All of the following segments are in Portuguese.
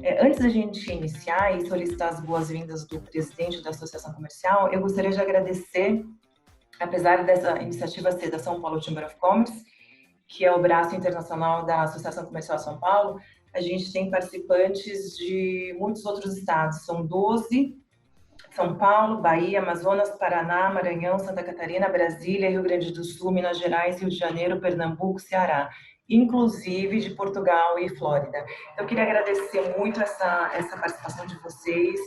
Antes da gente iniciar e solicitar as boas-vindas do presidente da Associação Comercial, eu gostaria de agradecer, apesar dessa iniciativa ser da São Paulo Chamber of Commerce, que é o braço internacional da Associação Comercial São Paulo, a gente tem participantes de muitos outros estados, são 12, São Paulo, Bahia, Amazonas, Paraná, Maranhão, Santa Catarina, Brasília, Rio Grande do Sul, Minas Gerais, Rio de Janeiro, Pernambuco, Ceará, inclusive de Portugal e Flórida. Então, eu queria agradecer muito essa participação de vocês.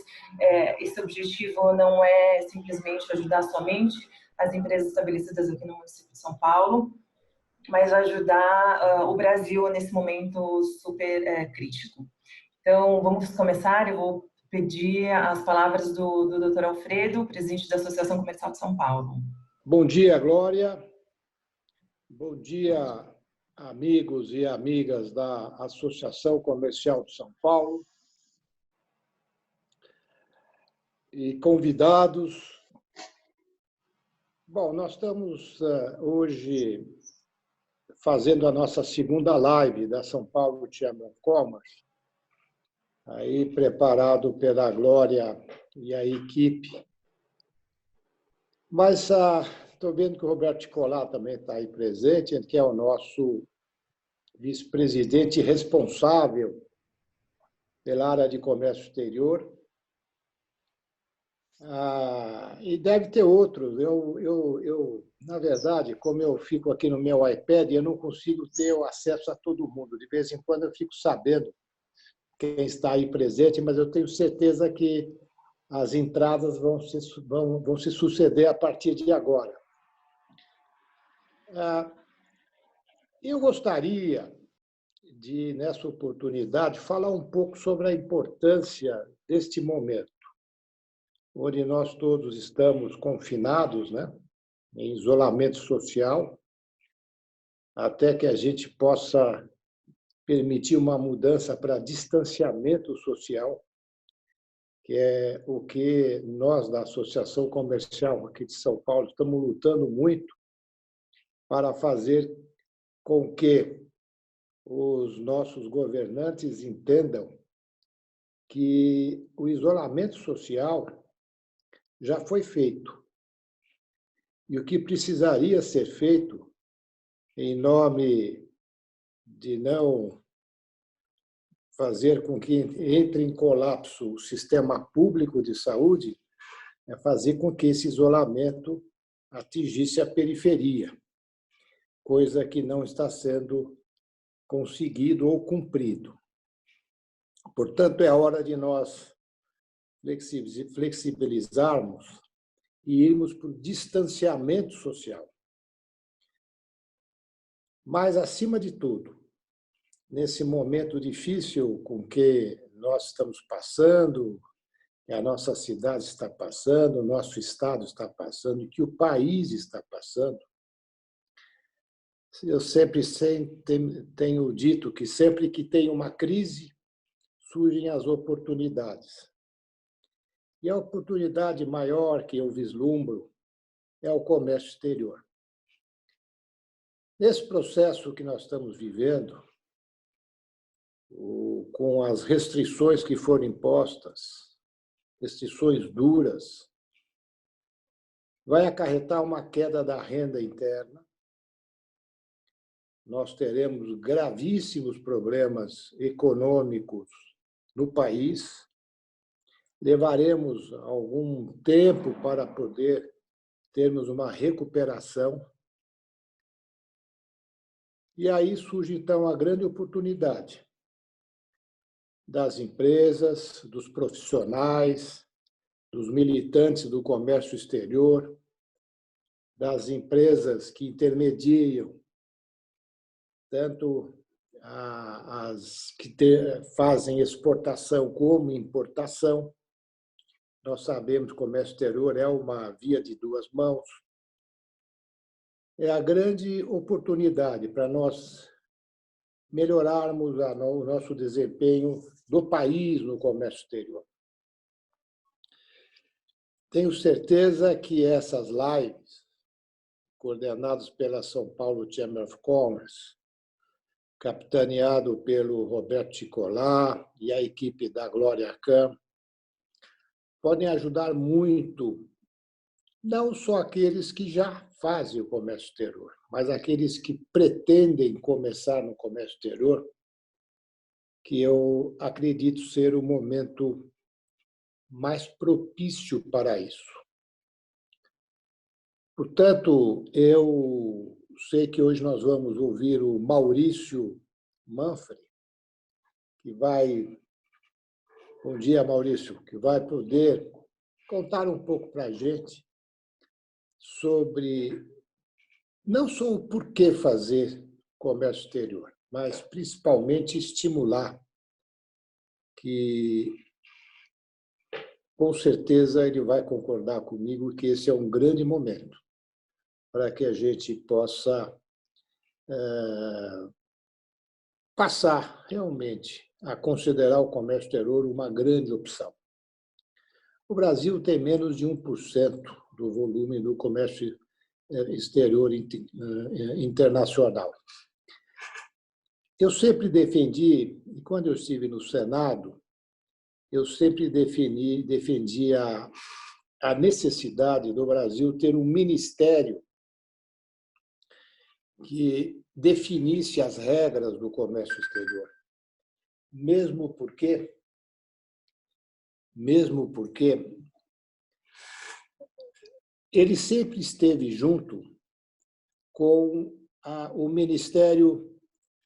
Esse objetivo não é simplesmente ajudar somente as empresas estabelecidas aqui no município de São Paulo, mas ajudar o Brasil nesse momento super crítico. Então, vamos começar. Eu vou pedir as palavras do Dr. Alfredo, presidente da Associação Comercial de São Paulo. Bom dia, Glória. Bom dia, amigos e amigas da Associação Comercial de São Paulo e convidados. Bom, nós estamos hoje fazendo a nossa segunda live da São Paulo Chamber of Commerce, aí preparado pela Glória e a equipe. Mas estou vendo que o Roberto Ticolá também está aí presente, que é o nosso vice-presidente responsável pela área de comércio exterior. E deve ter outros. Na verdade, como eu fico aqui no meu iPad, eu não consigo ter o acesso a todo mundo. De vez em quando eu fico sabendo quem está aí presente, mas eu tenho certeza que as entradas vão se suceder a partir de agora. Eu gostaria de, nessa oportunidade, falar um pouco sobre a importância deste momento, onde nós todos estamos confinados, né, em isolamento social, até que a gente possa permitir uma mudança para distanciamento social, que é o que nós, da Associação Comercial aqui de São Paulo, estamos lutando muito para fazer com que os nossos governantes entendam que o isolamento social já foi feito. E o que precisaria ser feito, em nome de não fazer com que entre em colapso o sistema público de saúde, é fazer com que esse isolamento atingisse a periferia, coisa que não está sendo conseguido ou cumprido. Portanto, é a hora de nós flexibilizarmos e irmos para o distanciamento social. Mas, acima de tudo, nesse momento difícil com que nós estamos passando, que a nossa cidade está passando, o nosso estado está passando, que o país está passando, eu sempre tenho dito que sempre que tem uma crise, surgem as oportunidades. E a oportunidade maior que eu vislumbro é o comércio exterior. Nesse processo que nós estamos vivendo, com as restrições que foram impostas, restrições duras, vai acarretar uma queda da renda interna. Nós teremos gravíssimos problemas econômicos no país. Levaremos algum tempo para poder termos uma recuperação. E aí surge, então, a grande oportunidade das empresas, dos profissionais, dos militantes do comércio exterior, das empresas que intermediam, tanto as que fazem exportação como importação. Nós sabemos que o comércio exterior é uma via de duas mãos. É a grande oportunidade para nós melhorarmos o nosso desempenho do país no comércio exterior. Tenho certeza que essas lives, coordenadas pela São Paulo Chamber of Commerce, capitaneado pelo Roberto Ticolá e a equipe da Glória Cam, podem ajudar muito, não só aqueles que já fazem o comércio exterior, mas aqueles que pretendem começar no comércio exterior, que eu acredito ser o momento mais propício para isso. Portanto, eu sei que hoje nós vamos ouvir o Maurício Manfre, que vai, bom dia, Maurício, que vai poder contar um pouco para a gente sobre não só o porquê fazer comércio exterior, mas principalmente estimular, que com certeza ele vai concordar comigo que esse é um grande momento para que a gente possa passar realmente a considerar o comércio exterior uma grande opção. O Brasil tem menos de 1% do volume do comércio exterior internacional. Eu sempre defendi, e quando eu estive no Senado, eu sempre defendi a necessidade do Brasil ter um ministério que definisse as regras do comércio exterior. Mesmo porque ele sempre esteve junto com o Ministério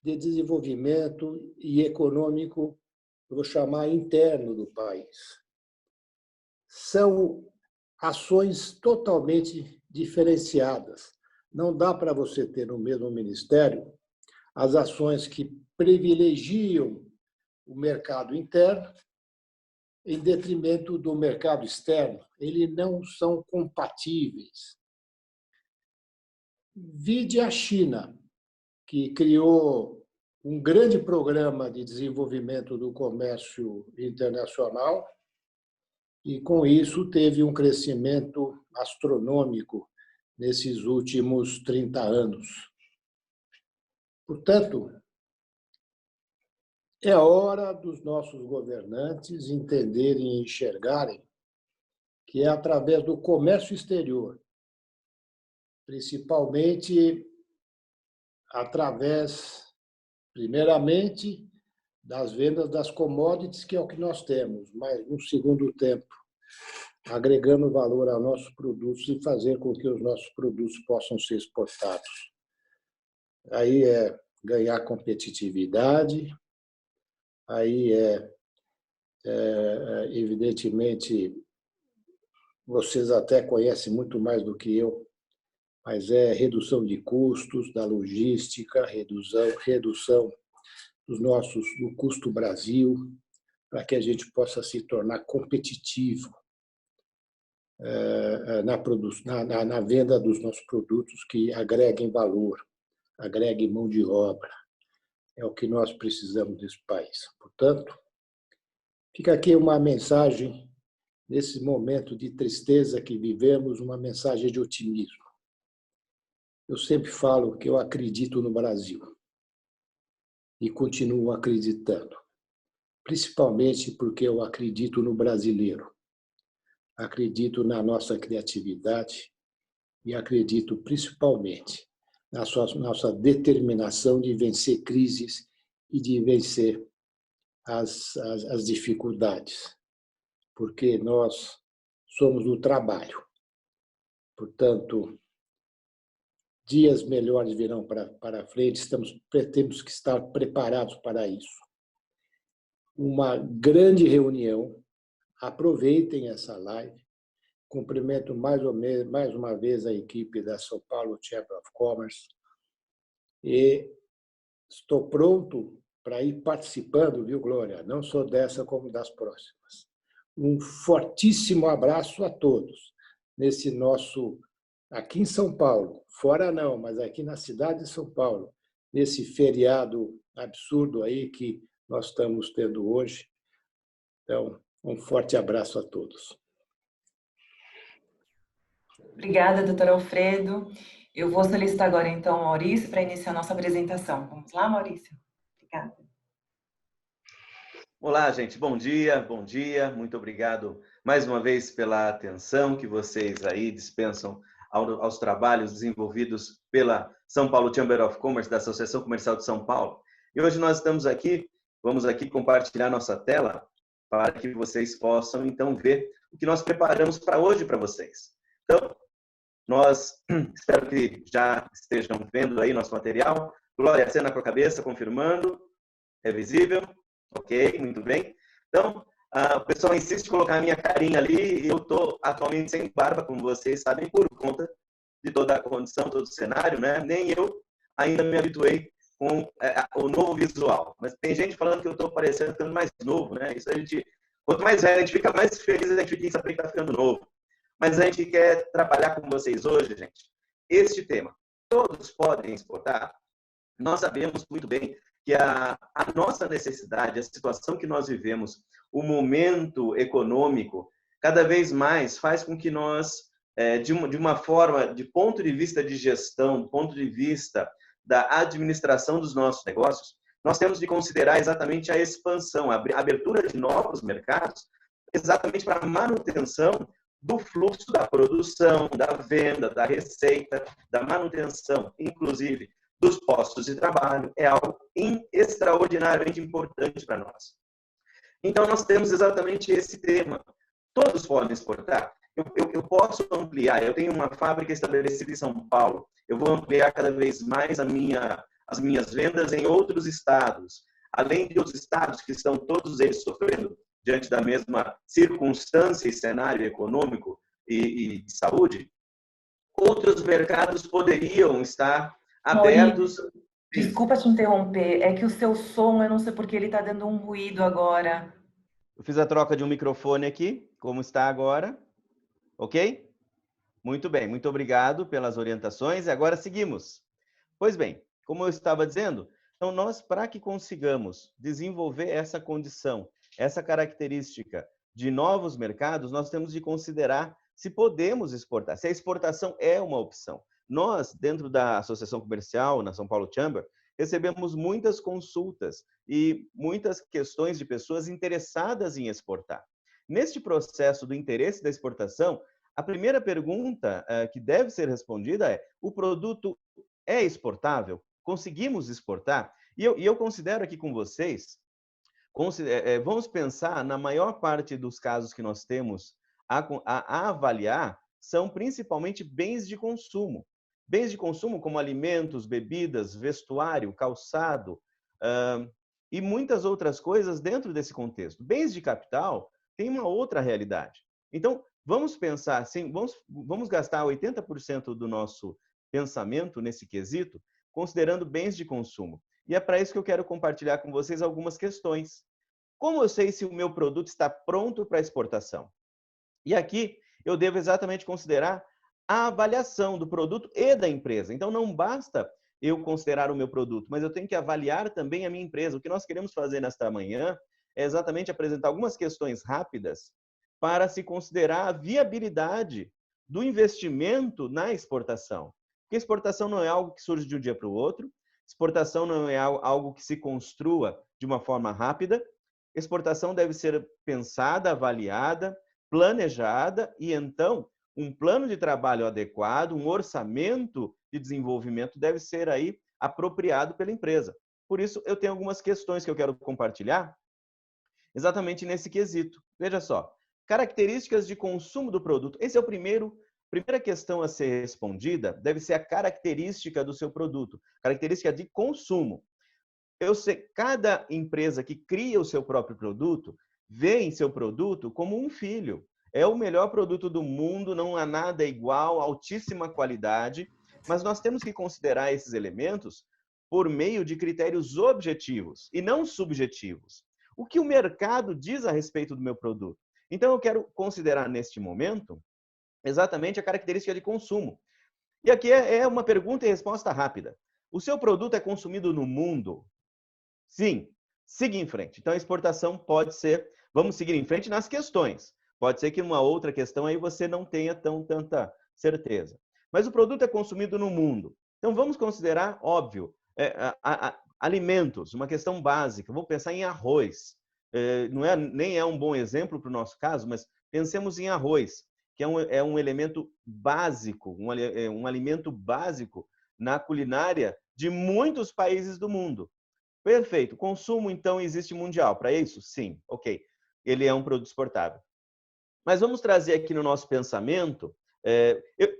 de Desenvolvimento e Econômico, eu vou chamar interno do país. São ações totalmente diferenciadas. Não dá para você ter no mesmo ministério as ações que privilegiam o mercado interno em detrimento do mercado externo. Eles não são compatíveis. Vide a China, que criou um grande programa de desenvolvimento do comércio internacional e, com isso, teve um crescimento astronômico nesses últimos 30 anos. Portanto, é hora dos nossos governantes entenderem e enxergarem que é através do comércio exterior, principalmente através, primeiramente, das vendas das commodities, que é o que nós temos, mas, no segundo tempo, agregando valor aos nossos produtos e fazer com que os nossos produtos possam ser exportados. Aí é ganhar competitividade, aí evidentemente, vocês até conhecem muito mais do que eu, mas é redução de custos, da logística, redução do custo Brasil, para que a gente possa se tornar competitivo na venda dos nossos produtos que agreguem valor, agreguem mão de obra. É o que nós precisamos desse país. Portanto, fica aqui uma mensagem, nesse momento de tristeza que vivemos, uma mensagem de otimismo. Eu sempre falo que eu acredito no Brasil e continuo acreditando, principalmente porque eu acredito no brasileiro. Acredito na nossa criatividade e acredito principalmente na nossa determinação de vencer crises e de vencer as dificuldades, porque nós somos do trabalho. Portanto, dias melhores virão para frente, temos que estar preparados para isso. Uma grande reunião, aproveitem essa live. Cumprimento mais uma vez a equipe da São Paulo Chamber of Commerce e estou pronto para ir participando, viu, Glória? Não só dessa, como das próximas. Um fortíssimo abraço a todos nesse nosso, aqui em São Paulo, fora não, mas aqui na cidade de São Paulo, nesse feriado absurdo aí que nós estamos tendo hoje. Então, um forte abraço a todos. Obrigada, doutor Alfredo. Eu vou solicitar agora, então, o Maurício para iniciar a nossa apresentação. Vamos lá, Maurício? Obrigada. Olá, gente. Bom dia, bom dia. Muito obrigado mais uma vez pela atenção que vocês aí dispensam aos trabalhos desenvolvidos pela São Paulo Chamber of Commerce, da Associação Comercial de São Paulo. E hoje nós estamos aqui, vamos aqui compartilhar nossa tela para que vocês possam, então, ver o que nós preparamos para hoje para vocês. Então, nós espero que já estejam vendo aí nosso material. Glória, cena com a cabeça, confirmando. É visível? Ok, muito bem. Então, o pessoal insiste em colocar a minha carinha ali e eu estou atualmente sem barba, como vocês sabem, por conta de toda a condição, todo o cenário, né? Nem eu ainda me habituei com o novo visual. Mas tem gente falando que eu estou parecendo ficando mais novo, né? Isso a gente, quanto mais velho a gente fica, mais feliz a gente fica em saber que está ficando novo. Mas a gente quer trabalhar com vocês hoje, gente, este tema. Todos podem exportar? Nós sabemos muito bem que a nossa necessidade, a situação que nós vivemos, o momento econômico, cada vez mais faz com que nós, de uma forma, de ponto de vista de gestão, do ponto de vista da administração dos nossos negócios, nós temos de considerar exatamente a expansão, a abertura de novos mercados, exatamente para a manutenção do fluxo da produção, da venda, da receita, da manutenção, inclusive, dos postos de trabalho, é algo extraordinariamente importante para nós. Então, nós temos exatamente esse tema. Todos podem exportar? Eu posso ampliar, eu tenho uma fábrica estabelecida em São Paulo, eu vou ampliar cada vez mais as minhas vendas em outros estados, além de outros estados que estão todos eles sofrendo diante da mesma circunstância e cenário econômico e de saúde, outros mercados poderiam estar abertos. Maurício, desculpa te interromper, é que o seu som, eu não sei porque ele está dando um ruído agora. Eu fiz a troca de um microfone aqui, como está agora, ok? Muito bem, muito obrigado pelas orientações e agora seguimos. Pois bem, como eu estava dizendo, então nós, para que consigamos desenvolver essa condição, essa característica de novos mercados, nós temos de considerar se podemos exportar, se a exportação é uma opção. Nós, dentro da Associação Comercial, na São Paulo Chamber, recebemos muitas consultas e muitas questões de pessoas interessadas em exportar. Neste processo do interesse da exportação, a primeira pergunta que deve ser respondida é: o produto é exportável? Conseguimos exportar? E eu considero aqui com vocês, vamos pensar na maior parte dos casos que nós temos a avaliar, são principalmente bens de consumo. Bens de consumo como alimentos, bebidas, vestuário, calçado e muitas outras coisas dentro desse contexto. Bens de capital tem uma outra realidade. Então, vamos pensar assim, vamos gastar 80% do nosso pensamento nesse quesito, considerando bens de consumo. E é para isso que eu quero compartilhar com vocês algumas questões. Como eu sei se o meu produto está pronto para exportação? E aqui eu devo exatamente considerar a avaliação do produto e da empresa. Então, não basta eu considerar o meu produto, mas eu tenho que avaliar também a minha empresa. O que nós queremos fazer nesta manhã é exatamente apresentar algumas questões rápidas para se considerar a viabilidade do investimento na exportação. Porque exportação não é algo que surge de um dia para o outro, exportação não é algo que se construa de uma forma rápida, exportação deve ser pensada, avaliada, planejada e, então, um plano de trabalho adequado, um orçamento de desenvolvimento deve ser aí apropriado pela empresa. Por isso, eu tenho algumas questões que eu quero compartilhar exatamente nesse quesito. Veja só, características de consumo do produto. Esse é o primeira questão a ser respondida, deve ser a característica do seu produto, característica de consumo. Eu sei, cada empresa que cria o seu próprio produto, vê em seu produto como um filho. É o melhor produto do mundo, não há nada igual, altíssima qualidade, mas nós temos que considerar esses elementos por meio de critérios objetivos e não subjetivos. O que o mercado diz a respeito do meu produto? Então, eu quero considerar neste momento exatamente a característica de consumo. E aqui é uma pergunta e resposta rápida. O seu produto é consumido no mundo? Sim. Siga em frente. Então, a exportação pode ser... Vamos seguir em frente nas questões. Pode ser que uma outra questão aí você não tenha tanta certeza. mas o produto é consumido no mundo. Então, vamos considerar, óbvio, alimentos, uma questão básica. Vamos pensar em arroz. Nem é um bom exemplo para o nosso caso, mas pensemos em arroz, que é um elemento básico, um alimento básico na culinária de muitos países do mundo. Perfeito. Consumo, então, existe mundial. Para isso? Sim. Ok. Ele é um produto exportável. Mas vamos trazer aqui no nosso pensamento.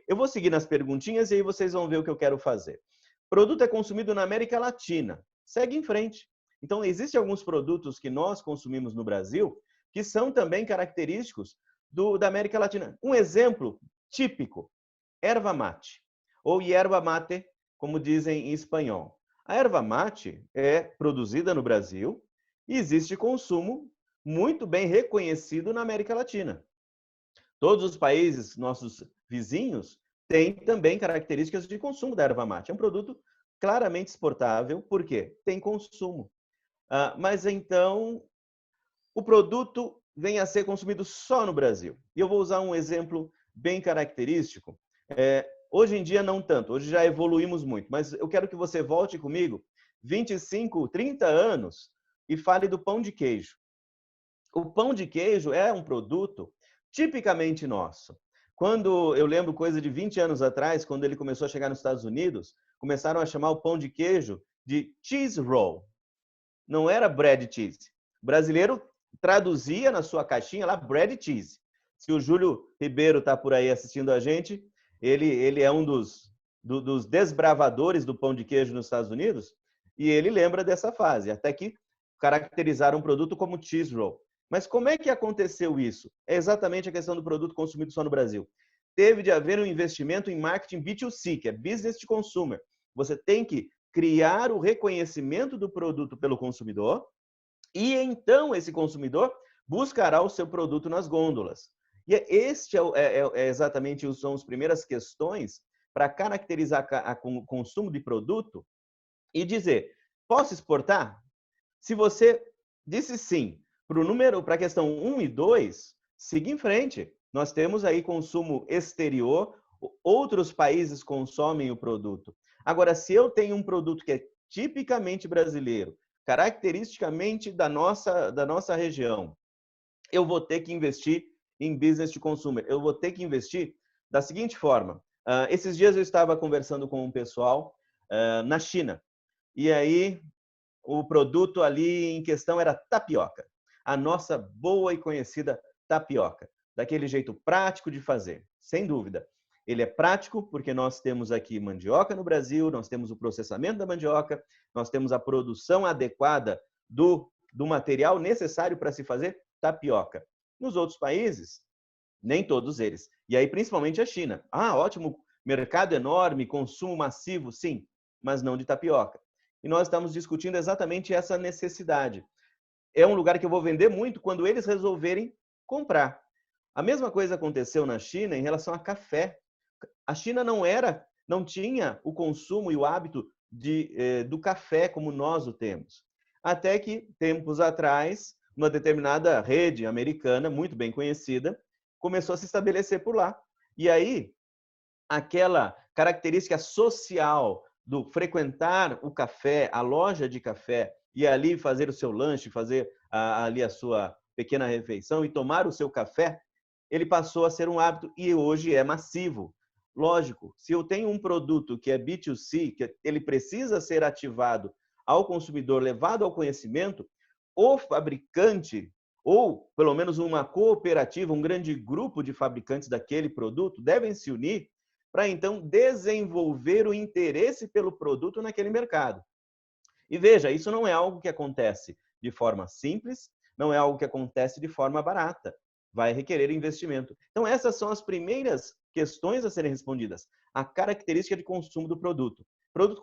Eu vou seguir nas perguntinhas e aí vocês vão ver o que eu quero fazer. Produto é consumido na América Latina. Segue em frente. Então, existem alguns produtos que nós consumimos no Brasil que são também característicos da América Latina. Um exemplo típico, erva mate, ou yerba mate, como dizem em espanhol. A erva mate é produzida no Brasil e existe consumo muito bem reconhecido na América Latina. Todos os países, nossos vizinhos, têm também características de consumo da erva mate. É um produto claramente exportável, por quê? Tem consumo. Mas então, o produto vem a ser consumido só no Brasil. E eu vou usar um exemplo bem característico. Hoje em dia não tanto, hoje já evoluímos muito, mas eu quero que você volte comigo 25, 30 anos e fale do pão de queijo. O pão de queijo é um produto tipicamente nosso. Quando eu lembro coisa de 20 anos atrás, quando ele começou a chegar nos Estados Unidos, começaram a chamar o pão de queijo de cheese roll. Não era bread cheese. O brasileiro traduzia na sua caixinha lá bread cheese. Se o Júlio Ribeiro está por aí assistindo a gente, ele é um dos desbravadores do pão de queijo nos Estados Unidos e ele lembra dessa fase, até que caracterizaram o produto como cheese roll. Mas como é que aconteceu isso? É exatamente a questão do produto consumido só no Brasil. Teve de haver um investimento em marketing B2C, que é business to consumer. Você tem que criar o reconhecimento do produto pelo consumidor e então esse consumidor buscará o seu produto nas gôndolas. E exatamente são as primeiras questões para caracterizar o consumo de produto e dizer, posso exportar? Se você disse sim para a questão 1 e 2, siga em frente. Nós temos aí consumo exterior, outros países consomem o produto. Agora, se eu tenho um produto que é tipicamente brasileiro, caracteristicamente da nossa região, eu vou ter que investir em business to consumer. Eu vou ter que investir da seguinte forma. Esses dias eu estava conversando com um pessoal na China. E aí, o produto ali em questão era tapioca. A nossa boa e conhecida tapioca. Daquele jeito prático de fazer, sem dúvida. Ele é prático porque nós temos aqui mandioca no Brasil, nós temos o processamento da mandioca, nós temos a produção adequada do material necessário para se fazer tapioca. Nos outros países, nem todos eles. E aí, principalmente a China. Ótimo, mercado enorme, consumo massivo, sim, mas não de tapioca. E nós estamos discutindo exatamente essa necessidade. É um lugar que eu vou vender muito quando eles resolverem comprar. A mesma coisa aconteceu na China em relação a café. A China não tinha o consumo e o hábito do café como nós o temos. Até que, tempos atrás, uma determinada rede americana, muito bem conhecida, começou a se estabelecer por lá. E aí, aquela característica social do frequentar o café, a loja de café, e ali fazer o seu lanche, fazer ali a sua pequena refeição e tomar o seu café, ele passou a ser um hábito e hoje é massivo. Lógico, se eu tenho um produto que é B2C, que ele precisa ser ativado ao consumidor, levado ao conhecimento, o fabricante, ou pelo menos uma cooperativa, um grande grupo de fabricantes daquele produto, devem se unir para então desenvolver o interesse pelo produto naquele mercado. E veja, isso não é algo que acontece de forma simples, não é algo que acontece de forma barata. Vai requerer investimento. Então, essas são as primeiras questões a serem respondidas. A característica de consumo do produto. O produto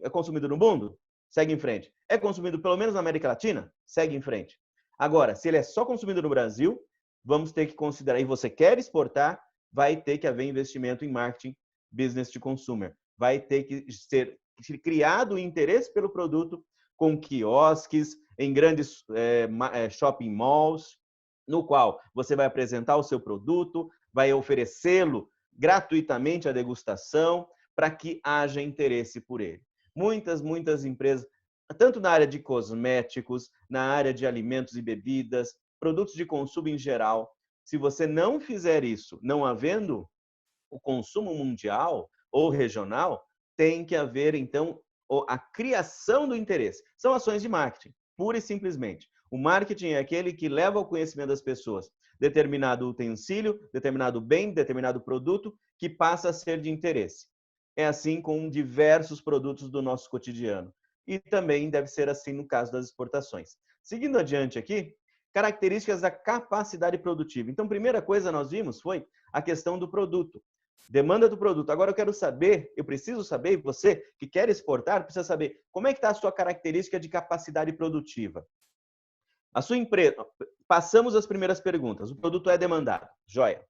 é consumido no mundo? Segue em frente. É consumido pelo menos na América Latina? Segue em frente. Agora, se ele é só consumido no Brasil, vamos ter que considerar, e você quer exportar, vai ter que haver investimento em marketing business to consumer. Vai ter que ser criado o interesse pelo produto com quiosques, em grandes shopping malls, no qual você vai apresentar o seu produto, vai oferecê-lo gratuitamente a degustação para que haja interesse por ele. Muitas empresas, tanto na área de cosméticos, na área de alimentos e bebidas, produtos de consumo em geral, se você não fizer isso, não havendo o consumo mundial ou regional, tem que haver, então, a criação do interesse. São ações de marketing, pura e simplesmente. O marketing é aquele que leva ao conhecimento das pessoas determinado utensílio, determinado bem, determinado produto que passa a ser de interesse. É assim com diversos produtos do nosso cotidiano. E também deve ser assim no caso das exportações. Seguindo adiante aqui, características da capacidade produtiva. Então, primeira coisa nós vimos foi a questão do produto. Demanda do produto. Agora eu quero saber, eu preciso saber, você que quer exportar, precisa saber como é que está a sua característica de capacidade produtiva. A sua empresa, passamos as primeiras perguntas. O produto é demandado, joia.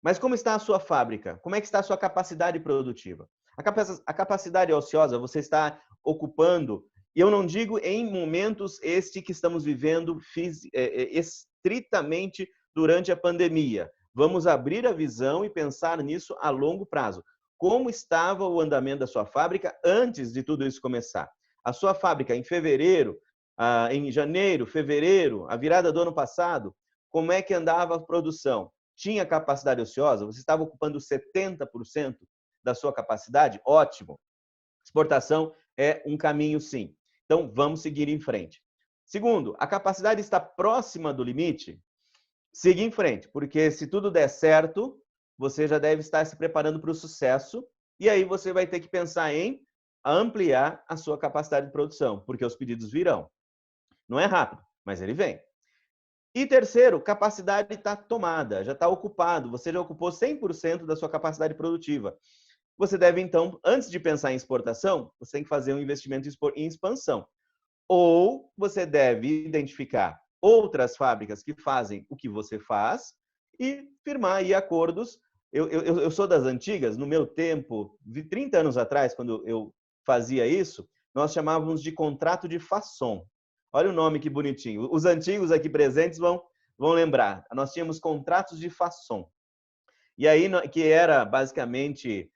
Mas como está a sua fábrica? Como é que está a sua capacidade produtiva? A capacidade ociosa você está ocupando, e eu não digo em momentos que estamos vivendo estritamente durante a pandemia. Vamos abrir a visão e pensar nisso a longo prazo. Como estava o andamento da sua fábrica antes de tudo isso começar? A sua fábrica em fevereiro, em janeiro, fevereiro, a virada do ano passado, como é que andava a produção? Tinha capacidade ociosa? Você estava ocupando 70% da sua capacidade? Ótimo. Exportação é um caminho, sim. Então, vamos seguir em frente. Segundo, a capacidade está próxima do limite? Siga em frente, porque se tudo der certo, você já deve estar se preparando para o sucesso e aí você vai ter que pensar em ampliar a sua capacidade de produção, porque os pedidos virão. Não é rápido, mas ele vem. E terceiro, capacidade está tomada, já está ocupado, você já ocupou 100% da sua capacidade produtiva. Você deve, então, antes de pensar em exportação, você tem que fazer um investimento em expansão. Ou você deve identificar outras fábricas que fazem o que você faz e firmar aí acordos. Eu sou das antigas, no meu tempo, de 30 anos atrás, quando eu fazia isso, nós chamávamos de contrato de façon. Olha o nome que bonitinho. Os antigos aqui presentes vão lembrar. Nós tínhamos contratos de façon. E aí, que era basicamente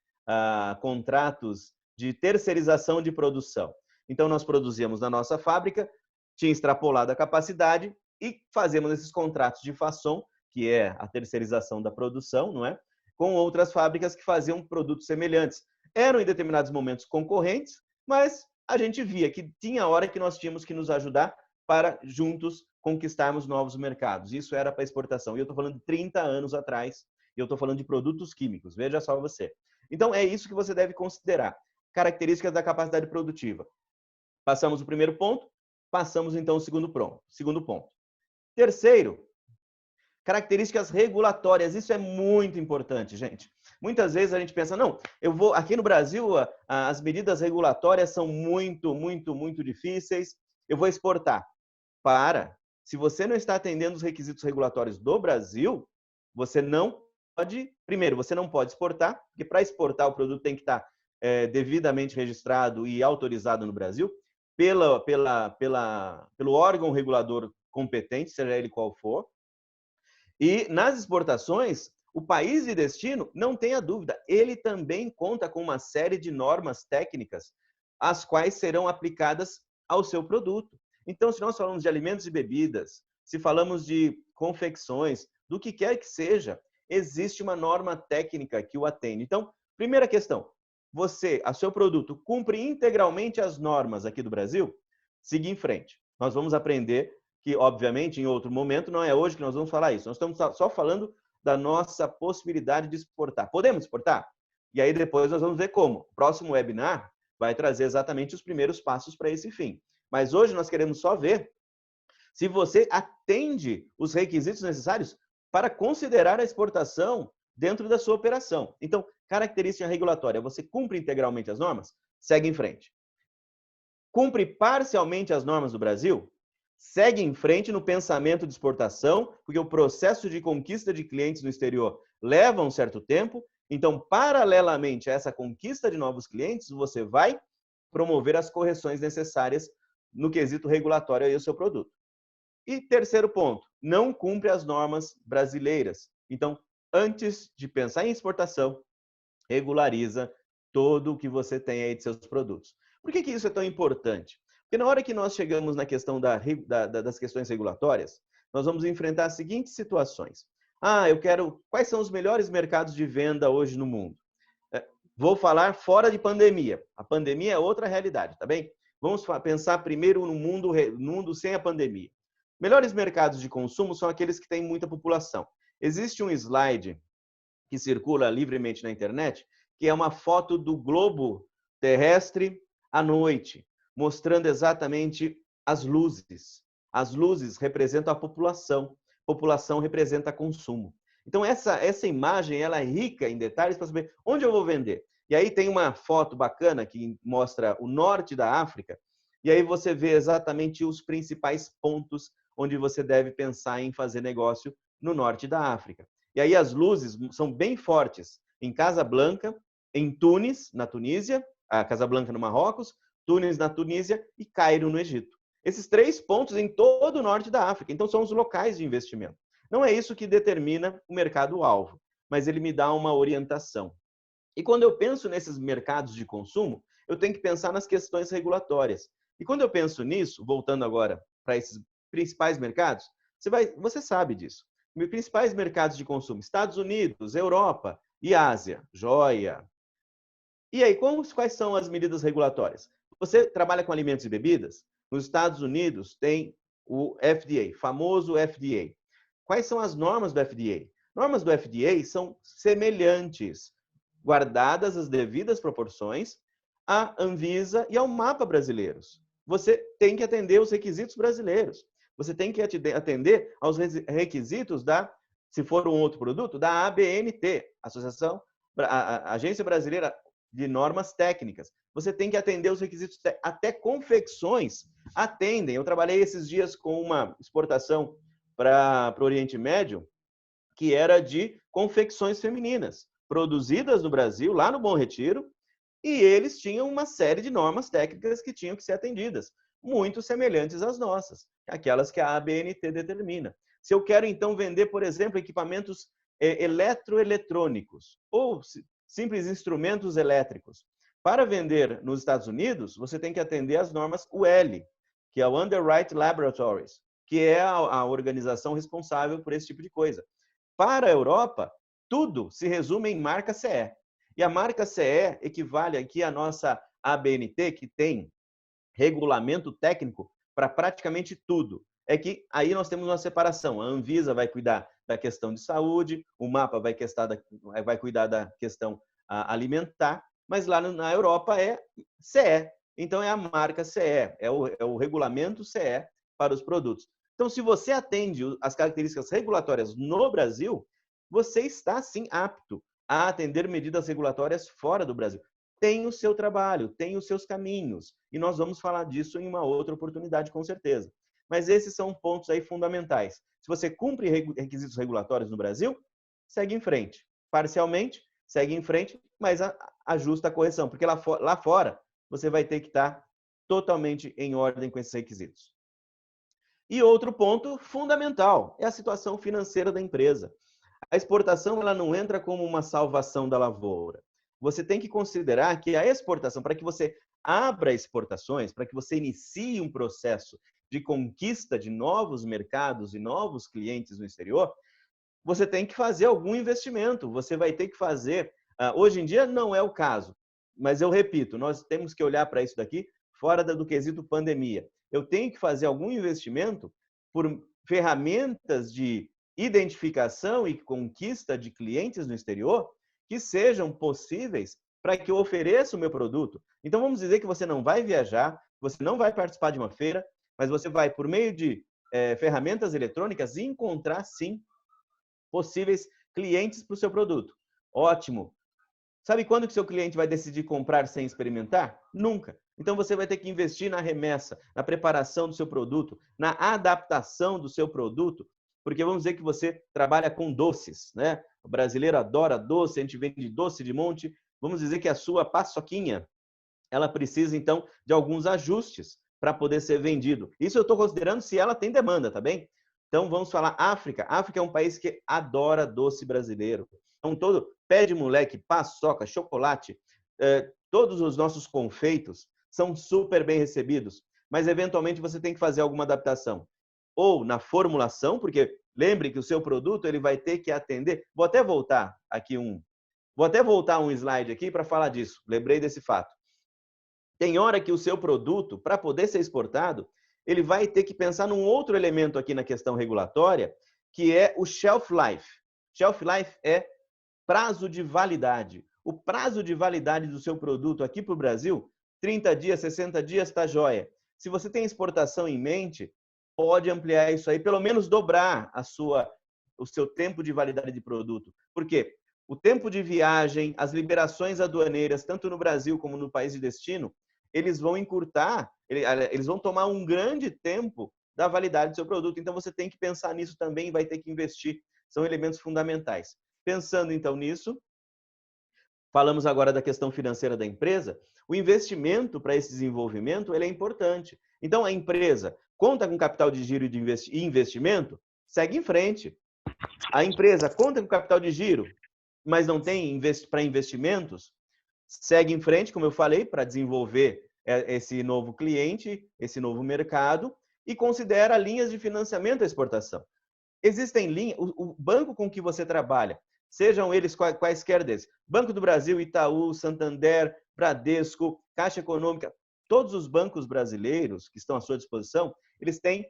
contratos de terceirização de produção. Então, nós produzíamos na nossa fábrica, tinha extrapolado a capacidade e fazíamos esses contratos de façon, que é a terceirização da produção, não é? Com outras fábricas que faziam produtos semelhantes. Eram, em determinados momentos, concorrentes, mas a gente via que tinha hora que nós tínhamos que nos ajudar para, juntos, conquistarmos novos mercados. Isso era para exportação. E eu estou falando de 30 anos atrás, e eu estou falando de produtos químicos. Veja só você. Então, é isso que você deve considerar. Características da capacidade produtiva. Passamos o primeiro ponto, passamos então o segundo ponto. Terceiro, características regulatórias. Isso é muito importante, gente. Muitas vezes a gente pensa, não, aqui no Brasil as medidas regulatórias são muito difíceis, eu vou exportar. Se você não está atendendo os requisitos regulatórios do Brasil, você não pode, primeiro, você não pode exportar, porque para exportar o produto tem que estar devidamente registrado e autorizado no Brasil pelo órgão regulador competente, seja ele qual for. E nas exportações, o país de destino, não tenha dúvida, ele também conta com uma série de normas técnicas, as quais serão aplicadas ao seu produto. Então, se nós falamos de alimentos e bebidas, se falamos de confecções, do que quer que seja, existe uma norma técnica que o atende. Então, primeira questão, o seu produto cumpre integralmente as normas aqui do Brasil? Siga em frente. Nós vamos aprender que, obviamente, em outro momento, não é hoje que nós vamos falar isso. Nós estamos só falando da nossa possibilidade de exportar. Podemos exportar? E aí depois nós vamos ver como. O próximo webinar vai trazer exatamente os primeiros passos para esse fim. Mas hoje nós queremos só ver se você atende os requisitos necessários para considerar a exportação dentro da sua operação. Então, característica regulatória, você cumpre integralmente as normas? Segue em frente. Cumpre parcialmente as normas do Brasil? Segue em frente no pensamento de exportação, porque o processo de conquista de clientes no exterior leva um certo tempo. Então, paralelamente a essa conquista de novos clientes, você vai promover as correções necessárias no quesito regulatório aí do seu produto. E terceiro ponto, não cumpre as normas brasileiras. Então, antes de pensar em exportação, regulariza todo o que você tem aí de seus produtos. Por que isso é tão importante? Porque na hora que nós chegamos na questão das questões regulatórias, nós vamos enfrentar as seguintes situações. Quais são os melhores mercados de venda hoje no mundo? Vou falar fora de pandemia. A pandemia é outra realidade, tá bem? Vamos pensar primeiro no mundo sem a pandemia. Melhores mercados de consumo são aqueles que têm muita população. Existe um slide que circula livremente na internet, que é uma foto do globo terrestre à noite, mostrando exatamente as luzes. As luzes representam a população representa consumo. Então, essa imagem ela é rica em detalhes para saber onde eu vou vender. E aí tem uma foto bacana que mostra o norte da África, e aí você vê exatamente os principais pontos onde você deve pensar em fazer negócio no norte da África. E aí as luzes são bem fortes em Casablanca, em Tunis, na Tunísia, a Casablanca no Marrocos, Tunis na Tunísia e Cairo no Egito. Esses 3 pontos em todo o norte da África. Então, são os locais de investimento. Não é isso que determina o mercado-alvo, mas ele me dá uma orientação. E quando eu penso nesses mercados de consumo, eu tenho que pensar nas questões regulatórias. E quando eu penso nisso, voltando agora para esses principais mercados, você sabe disso. Os principais mercados de consumo, Estados Unidos, Europa e Ásia. Joia! E aí, quais são as medidas regulatórias? Você trabalha com alimentos e bebidas? Nos Estados Unidos tem o FDA, famoso FDA. Quais são as normas do FDA? Normas do FDA são semelhantes, guardadas as devidas proporções, à Anvisa e ao MAPA brasileiros. Você tem que atender os requisitos brasileiros. Você tem que atender aos requisitos se for um outro produto, da ABNT, a Agência Brasileira de Normas Técnicas. Você tem que atender os requisitos, até confecções atendem. Eu trabalhei esses dias com uma exportação para o Oriente Médio, que era de confecções femininas, produzidas no Brasil, lá no Bom Retiro, e eles tinham uma série de normas técnicas que tinham que ser atendidas, muito semelhantes às nossas, aquelas que a ABNT determina. Se eu quero, então, vender, por exemplo, equipamentos eletroeletrônicos ou simples instrumentos elétricos, para vender nos Estados Unidos, você tem que atender às normas UL, que é o Underwrite Laboratories, que é a organização responsável por esse tipo de coisa. Para a Europa, tudo se resume em marca CE. E a marca CE equivale aqui à nossa ABNT, que tem regulamento técnico para praticamente tudo. É que aí nós temos uma separação. A Anvisa vai cuidar da questão de saúde, o MAPA vai cuidar da questão alimentar, mas lá na Europa é CE. Então, é a marca CE, é o regulamento CE para os produtos. Então, se você atende as características regulatórias no Brasil, você está, sim, apto a atender medidas regulatórias fora do Brasil. Tem o seu trabalho, tem os seus caminhos, e nós vamos falar disso em uma outra oportunidade, com certeza. Mas esses são pontos aí fundamentais. Se você cumpre requisitos regulatórios no Brasil, segue em frente. Parcialmente, segue em frente, mas ajusta a correção, porque lá fora você vai ter que estar totalmente em ordem com esses requisitos. E outro ponto fundamental é a situação financeira da empresa. A exportação ela não entra como uma salvação da lavoura. Você tem que considerar que a exportação, para que você abra exportações, para que você inicie um processo de conquista de novos mercados e novos clientes no exterior, você tem que fazer algum investimento. Você vai ter que fazer... Hoje em dia não é o caso, mas eu repito, nós temos que olhar para isso daqui fora do quesito pandemia. Eu tenho que fazer algum investimento por ferramentas de identificação e conquista de clientes no exterior que sejam possíveis para que eu ofereça o meu produto. Então, vamos dizer que você não vai viajar, você não vai participar de uma feira, mas você vai, por meio de ferramentas eletrônicas, encontrar, sim, possíveis clientes para o seu produto. Ótimo! Sabe quando que seu cliente vai decidir comprar sem experimentar? Nunca. Então, você vai ter que investir na remessa, na preparação do seu produto, na adaptação do seu produto, porque vamos dizer que você trabalha com doces, né? O brasileiro adora doce, a gente vende doce de monte. Vamos dizer que a sua paçoquinha, ela precisa, então, de alguns ajustes para poder ser vendido. Isso eu estou considerando se ela tem demanda, tá bem? Então, vamos falar África. África é um país que adora doce brasileiro. Então, todo pé de moleque, paçoca, chocolate, todos os nossos confeitos são super bem recebidos. Mas, eventualmente, você tem que fazer alguma adaptação. Ou na formulação, porque lembre que o seu produto ele vai ter que atender... Vou até voltar um slide aqui para falar disso. Lembrei desse fato. Tem hora que o seu produto, para poder ser exportado, ele vai ter que pensar num outro elemento aqui na questão regulatória, que é o shelf life. Shelf life é prazo de validade. O prazo de validade do seu produto aqui para o Brasil, 30 dias, 60 dias, está jóia. Se você tem exportação em mente, pode ampliar isso aí, pelo menos dobrar o seu tempo de validade de produto. Por quê? O tempo de viagem, as liberações aduaneiras, tanto no Brasil como no país de destino, eles vão encurtar, eles vão tomar um grande tempo da validade do seu produto. Então, você tem que pensar nisso também e vai ter que investir. São elementos fundamentais. Pensando, então, nisso, falamos agora da questão financeira da empresa. O investimento para esse desenvolvimento ele é importante. Então, a empresa conta com capital de giro e investimento, segue em frente. A empresa conta com capital de giro, mas não tem para investimentos, segue em frente, como eu falei, para desenvolver esse novo cliente, esse novo mercado, e considera linhas de financiamento à exportação. Existem linhas, o banco com que você trabalha, sejam eles quaisquer desses, Banco do Brasil, Itaú, Santander, Bradesco, Caixa Econômica, todos os bancos brasileiros que estão à sua disposição, eles têm,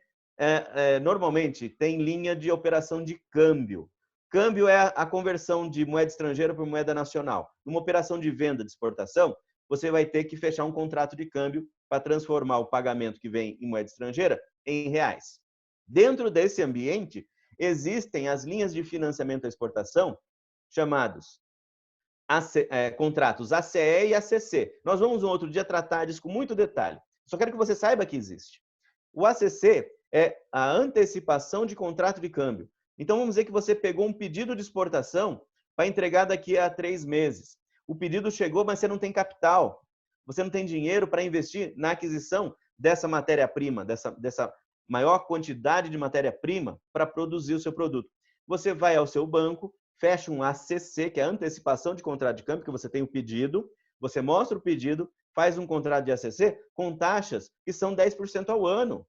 normalmente, têm linha de operação de câmbio. Câmbio é a conversão de moeda estrangeira por moeda nacional. Numa operação de venda de exportação, você vai ter que fechar um contrato de câmbio para transformar o pagamento que vem em moeda estrangeira em reais. Dentro desse ambiente, existem as linhas de financiamento à exportação, chamados contratos ACE e ACC. Nós vamos um outro dia tratar disso com muito detalhe. Só quero que você saiba que existe. O ACC é a antecipação de contrato de câmbio. Então, vamos dizer que você pegou um pedido de exportação para entregar daqui a 3 meses. O pedido chegou, mas você não tem capital. Você não tem dinheiro para investir na aquisição dessa matéria-prima, dessa maior quantidade de matéria-prima para produzir o seu produto. Você vai ao seu banco, fecha um ACC, que é a antecipação de contrato de câmbio, que você tem o pedido, você mostra o pedido, faz um contrato de ACC com taxas que são 10% ao ano.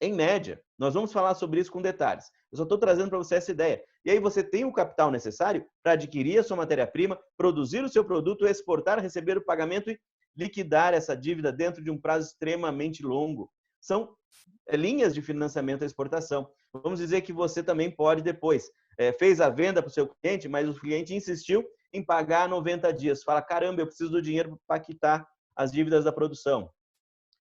Em média. Nós vamos falar sobre isso com detalhes. Eu só estou trazendo para você essa ideia. E aí você tem o capital necessário para adquirir a sua matéria-prima, produzir o seu produto, exportar, receber o pagamento e liquidar essa dívida dentro de um prazo extremamente longo. São linhas de financiamento à exportação. Vamos dizer que você também pode depois. Fez a venda para o seu cliente, mas o cliente insistiu em pagar 90 dias. Fala, caramba, eu preciso do dinheiro para quitar as dívidas da produção.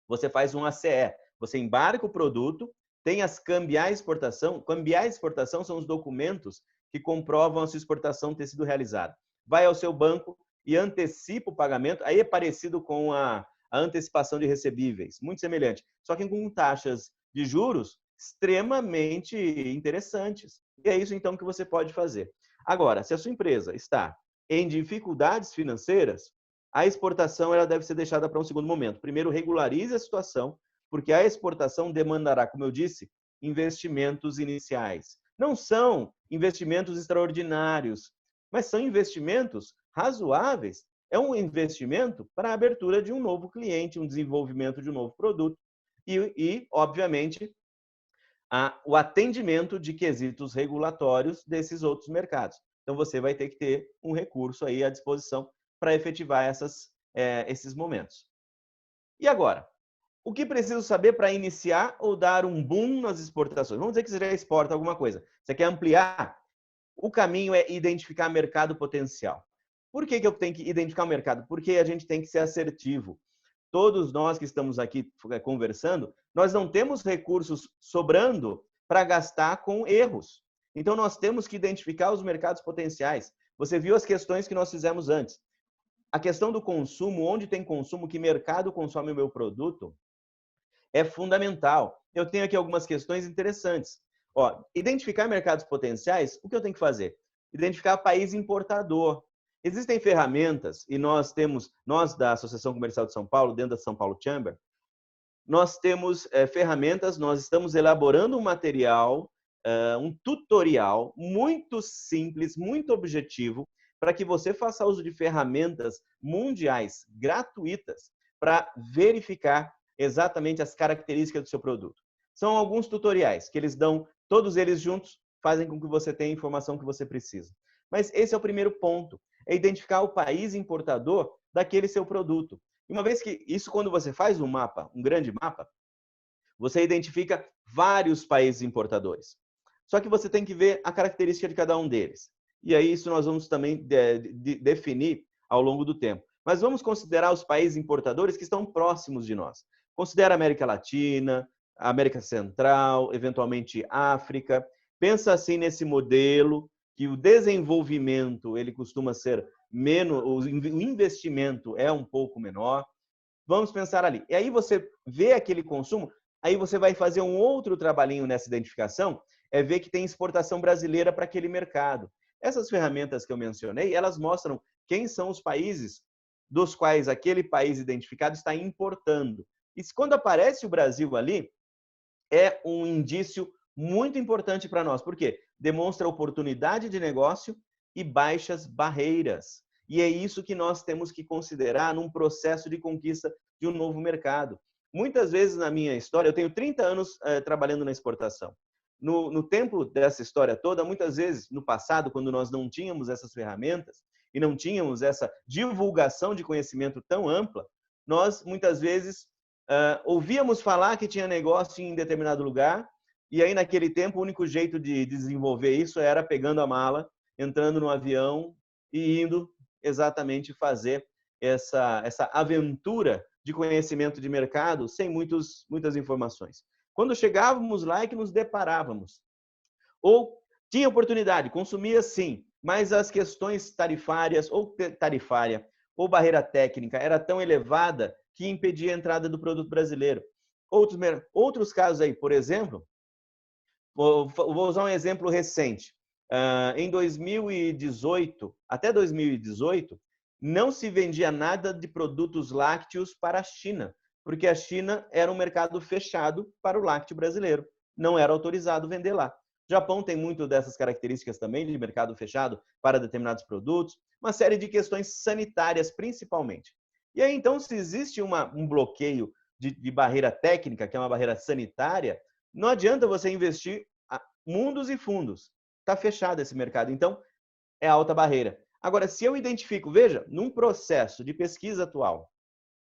Você faz um ACE. Você embarca o produto, tem as cambiais de exportação. Cambiais de exportação são os documentos que comprovam a sua exportação ter sido realizada. Vai ao seu banco e antecipa o pagamento. Aí é parecido com a antecipação de recebíveis, muito semelhante. Só que com taxas de juros extremamente interessantes. E é isso, então, que você pode fazer. Agora, se a sua empresa está em dificuldades financeiras, a exportação ela deve ser deixada para um segundo momento. Primeiro, regularize a situação, porque a exportação demandará, como eu disse, investimentos iniciais. Não são investimentos extraordinários, mas são investimentos razoáveis. É um investimento para a abertura de um novo cliente, um desenvolvimento de um novo produto e obviamente, o atendimento de quesitos regulatórios desses outros mercados. Então, você vai ter que ter um recurso aí à disposição para efetivar esses momentos. E agora? O que preciso saber para iniciar ou dar um boom nas exportações? Vamos dizer que você já exporta alguma coisa. Você quer ampliar? O caminho é identificar mercado potencial. Por que eu tenho que identificar o mercado? Porque a gente tem que ser assertivo. Todos nós que estamos aqui conversando, nós não temos recursos sobrando para gastar com erros. Então, nós temos que identificar os mercados potenciais. Você viu as questões que nós fizemos antes. A questão do consumo, onde tem consumo, que mercado consome o meu produto, é fundamental. Eu tenho aqui algumas questões interessantes. Identificar mercados potenciais, o que eu tenho que fazer? Identificar país importador. Existem ferramentas, e nós da Associação Comercial de São Paulo, dentro da São Paulo Chamber, nós temos ferramentas, nós estamos elaborando um material um tutorial muito simples, muito objetivo, para que você faça uso de ferramentas mundiais gratuitas para verificar exatamente as características do seu produto. São alguns tutoriais que eles dão, todos eles juntos fazem com que você tenha a informação que você precisa. Mas esse é o primeiro ponto, é identificar o país importador daquele seu produto. E uma vez que isso, quando você faz um mapa, um grande mapa, você identifica vários países importadores. Só que você tem que ver a característica de cada um deles. E aí isso nós vamos também definir ao longo do tempo. Mas vamos considerar os países importadores que estão próximos de nós. Considera a América Latina, a América Central, eventualmente África. Pensa assim nesse modelo que o desenvolvimento ele costuma ser menos, o investimento é um pouco menor. Vamos pensar ali. E aí você vê aquele consumo, aí você vai fazer um outro trabalhinho nessa identificação, é ver que tem exportação brasileira para aquele mercado. Essas ferramentas que eu mencionei, elas mostram quem são os países dos quais aquele país identificado está importando. E quando aparece o Brasil ali, é um indício muito importante para nós. Por quê? Demonstra oportunidade de negócio e baixas barreiras. E é isso que nós temos que considerar num processo de conquista de um novo mercado. Muitas vezes na minha história, eu tenho 30 anos trabalhando na exportação. No tempo dessa história toda, muitas vezes no passado, quando nós não tínhamos essas ferramentas e não tínhamos essa divulgação de conhecimento tão ampla, nós muitas vezes ouvíamos falar que tinha negócio em determinado lugar e aí naquele tempo o único jeito de desenvolver isso era pegando a mala, entrando no avião e indo exatamente fazer essa aventura de conhecimento de mercado sem muitas informações. Quando chegávamos lá é que nos deparávamos. Ou tinha oportunidade, consumia sim, mas as questões tarifárias ou barreira técnica era tão elevada que impedia a entrada do produto brasileiro. Outros casos aí, por exemplo, vou usar um exemplo recente. Em 2018, até 2018, não se vendia nada de produtos lácteos para a China, porque a China era um mercado fechado para o lácteo brasileiro. Não era autorizado vender lá. O Japão tem muito dessas características também de mercado fechado para determinados produtos, uma série de questões sanitárias principalmente. E aí, então, se existe um bloqueio de barreira técnica, que é uma barreira sanitária, não adianta você investir mundos e fundos. Está fechado esse mercado. Então, é alta barreira. Agora, se eu identifico, veja, num processo de pesquisa atual,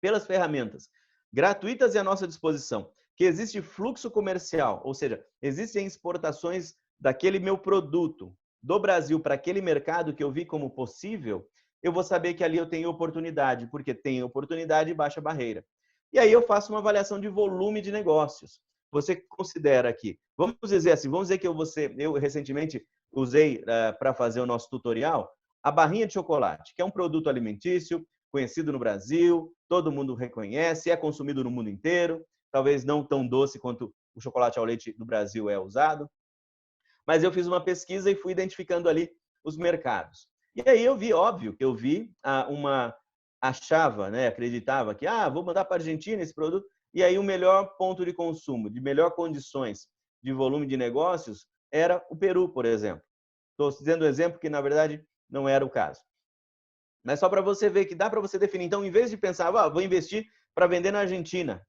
pelas ferramentas gratuitas e à nossa disposição, que existe fluxo comercial, ou seja, existem exportações daquele meu produto do Brasil para aquele mercado que eu vi como possível, eu vou saber que ali eu tenho oportunidade, porque tem oportunidade e baixa barreira. E aí eu faço uma avaliação de volume de negócios. Você considera aqui, vamos dizer assim, vamos dizer que eu recentemente usei para fazer o nosso tutorial, a barrinha de chocolate, que é um produto alimentício, conhecido no Brasil, todo mundo reconhece, é consumido no mundo inteiro, talvez não tão doce quanto o chocolate ao leite do Brasil é usado. Mas eu fiz uma pesquisa e fui identificando ali os mercados. E aí eu vi, óbvio, que eu vi achava, né, acreditava que, vou mandar para a Argentina esse produto, e aí o melhor ponto de consumo, de melhor condições de volume de negócios, era o Peru, por exemplo. Estou dizendo um exemplo que, na verdade, não era o caso. Mas só para você ver que dá para você definir. Então, em vez de pensar, vou investir para vender na Argentina,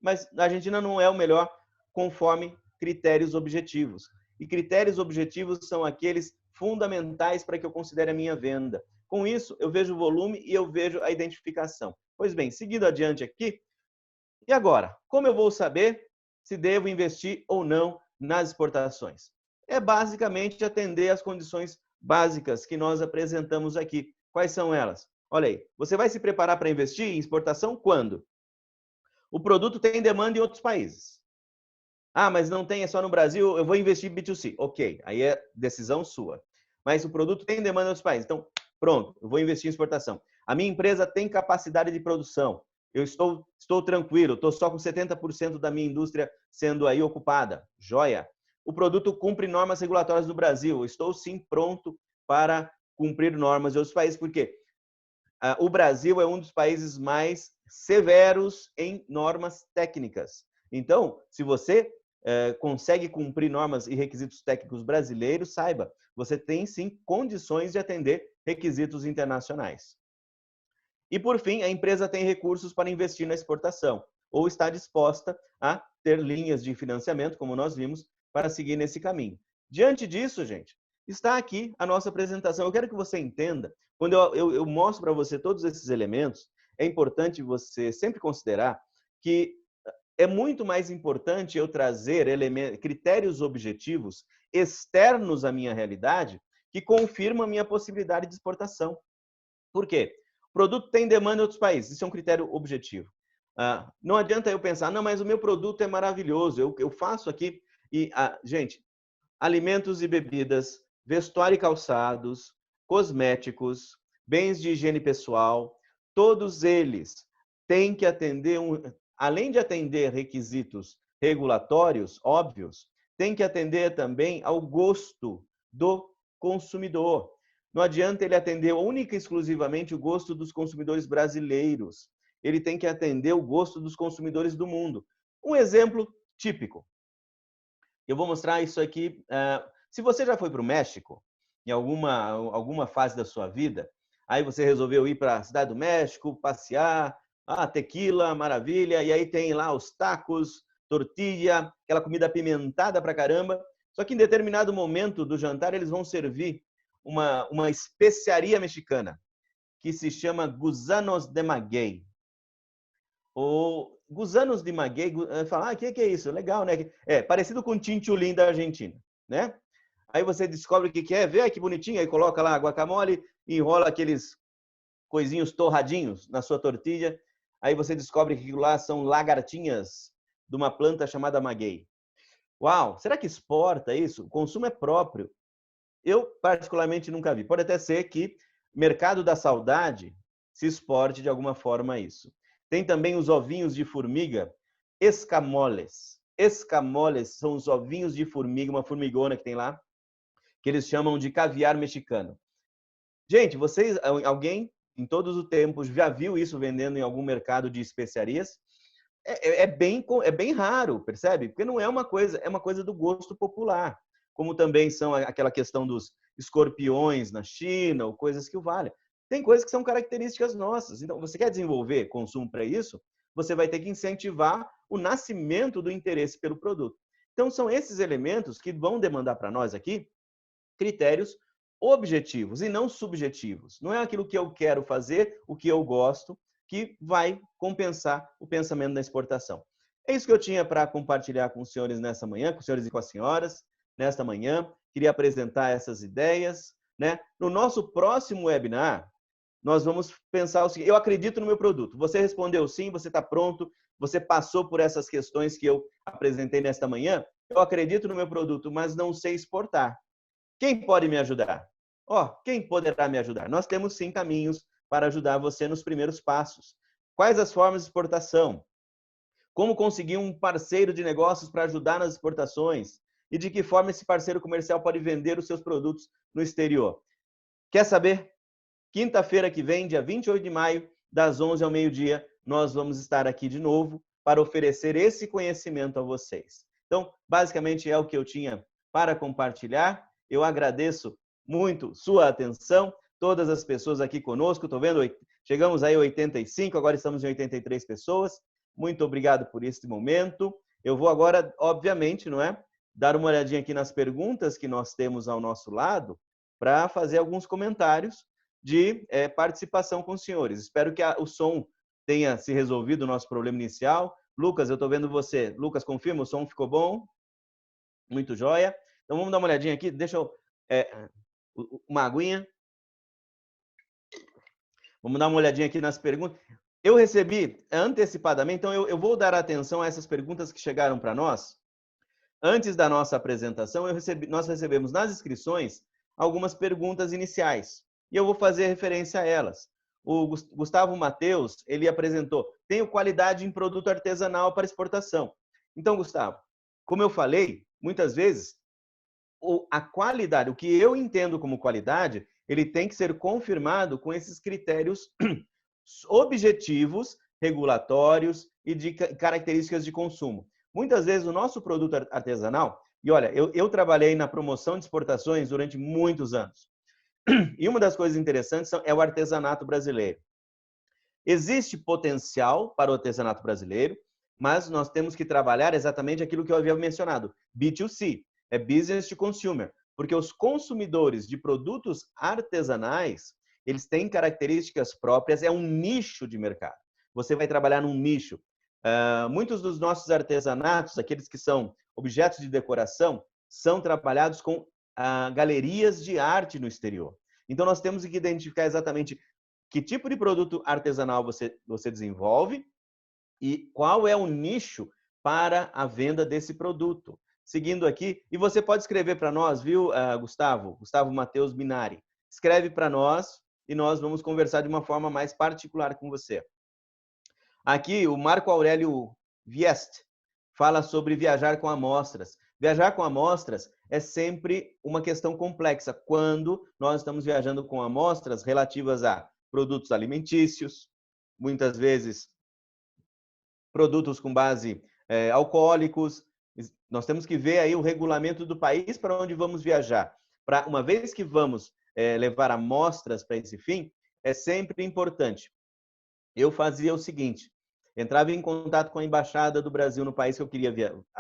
mas na Argentina não é o melhor conforme critérios objetivos. E critérios objetivos são aqueles fundamentais para que eu considere a minha venda. Com isso, eu vejo o volume e eu vejo a identificação. Pois bem, seguindo adiante aqui, e agora? Como eu vou saber se devo investir ou não nas exportações? É basicamente atender às condições básicas que nós apresentamos aqui. Quais são elas? Olha aí, você vai se preparar para investir em exportação quando? O produto tem demanda em outros países. Mas não tem, é só no Brasil, eu vou investir em B2C. Ok, aí é decisão sua. Mas o produto tem demanda em outros países. Então, pronto, eu vou investir em exportação. A minha empresa tem capacidade de produção. Eu estou tranquilo, estou só com 70% da minha indústria sendo aí ocupada. Joia. O produto cumpre normas regulatórias do Brasil. Eu estou sim pronto para cumprir normas de outros países, porque o Brasil é um dos países mais severos em normas técnicas. Então, se você consegue cumprir normas e requisitos técnicos brasileiros, saiba, você tem sim condições de atender requisitos internacionais. E por fim, a empresa tem recursos para investir na exportação ou está disposta a ter linhas de financiamento, como nós vimos, para seguir nesse caminho. Diante disso, gente, está aqui a nossa apresentação. Eu quero que você entenda, quando eu mostro para você todos esses elementos, é importante você sempre considerar que é muito mais importante eu trazer critérios objetivos externos à minha realidade que confirmam a minha possibilidade de exportação. Por quê? O produto tem demanda em outros países, isso é um critério objetivo. Não adianta eu pensar, não, mas o meu produto é maravilhoso, eu faço aqui. E, gente, alimentos e bebidas, vestuário e calçados, cosméticos, bens de higiene pessoal, todos eles têm que atender, além de atender requisitos regulatórios óbvios, tem que atender também ao gosto do consumidor. Não adianta ele atender única e exclusivamente o gosto dos consumidores brasileiros. Ele tem que atender o gosto dos consumidores do mundo. Um exemplo típico. Eu vou mostrar isso aqui. Se você já foi para o México, em alguma fase da sua vida, aí você resolveu ir para a Cidade do México, passear, tequila, maravilha, e aí tem lá os tacos, tortilha, aquela comida apimentada pra caramba. Só que em determinado momento do jantar eles vão servir uma especiaria mexicana que se chama gusanos de maguey. Ou gusanos de maguey, falar, o que é isso? Legal, né? É parecido com chinchulín da Argentina, né? Aí você descobre o que é, vê que bonitinho, aí coloca lá guacamole, enrola aqueles coisinhos torradinhos na sua tortilha, aí você descobre que lá são lagartinhas de uma planta chamada maguey. Uau, será que exporta isso? O consumo é próprio. Eu, particularmente, nunca vi. Pode até ser que mercado da saudade se exporte de alguma forma isso. Tem também os ovinhos de formiga, escamoles. Escamoles são os ovinhos de formiga, uma formigona que tem lá, que eles chamam de caviar mexicano. Gente, alguém em todos os tempos já viu isso vendendo em algum mercado de especiarias? É bem raro, percebe? Porque não é uma coisa do gosto popular. Como também são aquela questão dos escorpiões na China, ou coisas que o valem. Tem coisas que são características nossas. Então, você quer desenvolver consumo para isso? Você vai ter que incentivar o nascimento do interesse pelo produto. Então, são esses elementos que vão demandar para nós aqui critérios objetivos e não subjetivos. Não é aquilo que eu quero fazer, o que eu gosto, que vai compensar o pensamento da exportação. É isso que eu tinha para compartilhar com os senhores nessa manhã, com os senhores e com as senhoras, nesta manhã. Queria apresentar essas ideias, né? No nosso próximo webinar, nós vamos pensar o seguinte: eu acredito no meu produto. Você respondeu sim, você está pronto, você passou por essas questões que eu apresentei nesta manhã. Eu acredito no meu produto, mas não sei exportar. Quem pode me ajudar? Quem poderá me ajudar? Nós temos sim caminhos para ajudar você nos primeiros passos. Quais as formas de exportação? Como conseguir um parceiro de negócios para ajudar nas exportações? E de que forma esse parceiro comercial pode vender os seus produtos no exterior? Quer saber? Quinta-feira que vem, dia 28 de maio, das 11 ao meio-dia, nós vamos estar aqui de novo para oferecer esse conhecimento a vocês. Então, basicamente é o que eu tinha para compartilhar. Eu agradeço muito sua atenção, todas as pessoas aqui conosco. Estou vendo, chegamos aí a 85, agora estamos em 83 pessoas. Muito obrigado por este momento. Eu vou agora, obviamente, dar uma olhadinha aqui nas perguntas que nós temos ao nosso lado para fazer alguns comentários de participação com os senhores. Espero que o som tenha se resolvido o nosso problema inicial. Lucas, eu estou vendo você. Lucas, confirma, o som ficou bom? Muito jóia. Então, vamos dar uma olhadinha aqui. Deixa eu... uma aguinha. Vamos dar uma olhadinha aqui nas perguntas. Eu recebi antecipadamente, então eu vou dar atenção a essas perguntas que chegaram para nós. Antes da nossa apresentação, nós recebemos nas inscrições algumas perguntas iniciais. E eu vou fazer referência a elas. O Gustavo Mateus, ele apresentou: tenho qualidade em produto artesanal para exportação. Então, Gustavo, como eu falei, muitas vezes, a qualidade, o que eu entendo como qualidade, ele tem que ser confirmado com esses critérios objetivos, regulatórios e de características de consumo. Muitas vezes o nosso produto artesanal, e olha, eu trabalhei na promoção de exportações durante muitos anos. E uma das coisas interessantes é o artesanato brasileiro. Existe potencial para o artesanato brasileiro, mas nós temos que trabalhar exatamente aquilo que eu havia mencionado, B2C, é Business to Consumer, porque os consumidores de produtos artesanais, eles têm características próprias, é um nicho de mercado. Você vai trabalhar num nicho. Muitos dos nossos artesanatos, aqueles que são objetos de decoração, são trabalhados com galerias de arte no exterior. Então, nós temos que identificar exatamente que tipo de produto artesanal você desenvolve e qual é o nicho para a venda desse produto. Seguindo aqui, e você pode escrever para nós, viu, Gustavo Matheus Minari? Escreve para nós e nós vamos conversar de uma forma mais particular com você. Aqui, o Marco Aurélio Viest fala sobre viajar com amostras. Viajar com amostras é sempre uma questão complexa quando nós estamos viajando com amostras relativas a produtos alimentícios, muitas vezes produtos com base alcoólicos. Nós temos que ver aí o regulamento do país para onde vamos viajar. Uma vez que vamos levar amostras para esse fim, é sempre importante. Eu fazia o seguinte, entrava em contato com a embaixada do Brasil no país que eu queria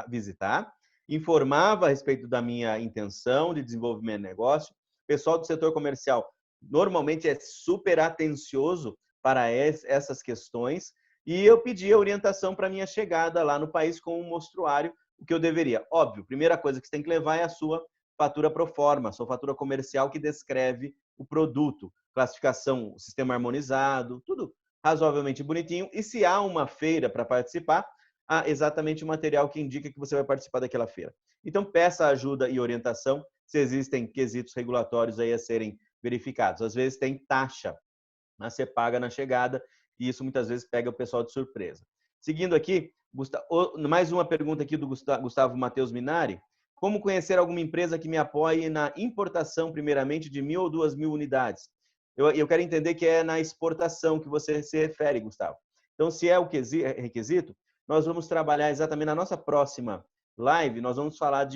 visitar, informava a respeito da minha intenção de desenvolvimento de negócio. O pessoal do setor comercial normalmente é super atencioso para essas questões e eu pedia orientação para a minha chegada lá no país com um mostruário, o que eu deveria. Óbvio, primeira coisa que você tem que levar é a sua fatura pro forma, a sua fatura comercial que descreve o produto, classificação, sistema harmonizado, tudo razoavelmente bonitinho. E se há uma feira para participar, há exatamente o material que indica que você vai participar daquela feira. Então, peça ajuda e orientação se existem quesitos regulatórios aí a serem verificados. Às vezes tem taxa a ser paga na chegada e isso muitas vezes pega o pessoal de surpresa. Seguindo aqui, mais uma pergunta aqui do Gustavo Matheus Minari. Como conhecer alguma empresa que me apoie na importação, primeiramente, de 1.000 ou 2.000 unidades? Eu quero entender que é na exportação que você se refere, Gustavo. Então, se é o requisito, nós vamos trabalhar exatamente na nossa próxima live, nós vamos falar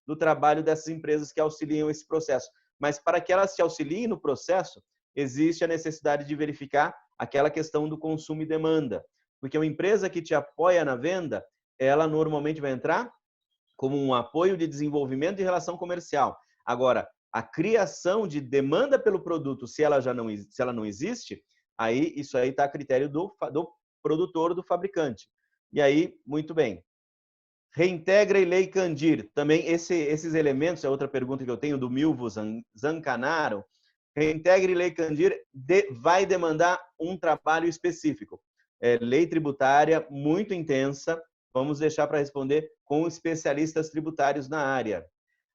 do trabalho dessas empresas que auxiliam esse processo. Mas para que elas te auxiliem no processo, existe a necessidade de verificar aquela questão do consumo e demanda. Porque uma empresa que te apoia na venda, ela normalmente vai entrar como um apoio de desenvolvimento de relação comercial. Agora, a criação de demanda pelo produto, se ela não existe, aí isso aí está a critério do produtor, do fabricante. E aí, muito bem. Reintegra e Lei Candir. Também esses elementos, é outra pergunta que eu tenho do Milvo Zancanaro. Reintegra e Lei Candir vai demandar um trabalho específico. Lei tributária muito intensa, vamos deixar para responder com especialistas tributários na área.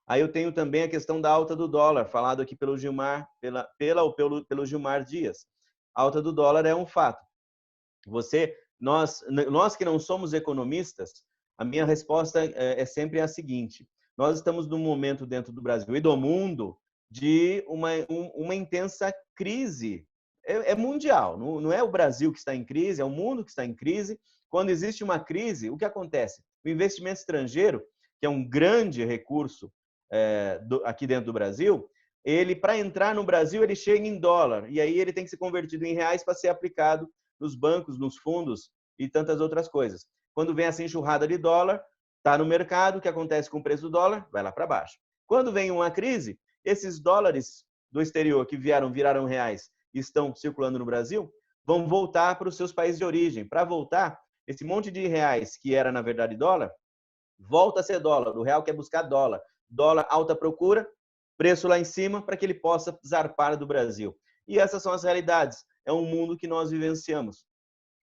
Aí eu tenho também a questão da alta do dólar, falado aqui pelo Gilmar, pelo Gilmar Dias. A alta do dólar é um fato. Nós que não somos economistas, a minha resposta é sempre a seguinte: nós estamos num momento dentro do Brasil e do mundo de uma intensa crise. É mundial, não é o Brasil que está em crise, é o mundo que está em crise. Quando existe uma crise, o que acontece? O investimento estrangeiro, que é um grande recurso aqui dentro do Brasil, ele, para entrar no Brasil, ele chega em dólar, e aí ele tem que ser convertido em reais para ser aplicado nos bancos, nos fundos e tantas outras coisas. Quando vem essa enxurrada de dólar, está no mercado, o que acontece com o preço do dólar? Vai lá para baixo. Quando vem uma crise, esses dólares do exterior que viraram reais e estão circulando no Brasil, vão voltar para os seus países de origem. Para voltar, esse monte de reais que era, na verdade, dólar, volta a ser dólar. O real quer buscar dólar. Dólar, alta procura, preço lá em cima para que ele possa zarpar do Brasil. E essas são as realidades. É um mundo que nós vivenciamos.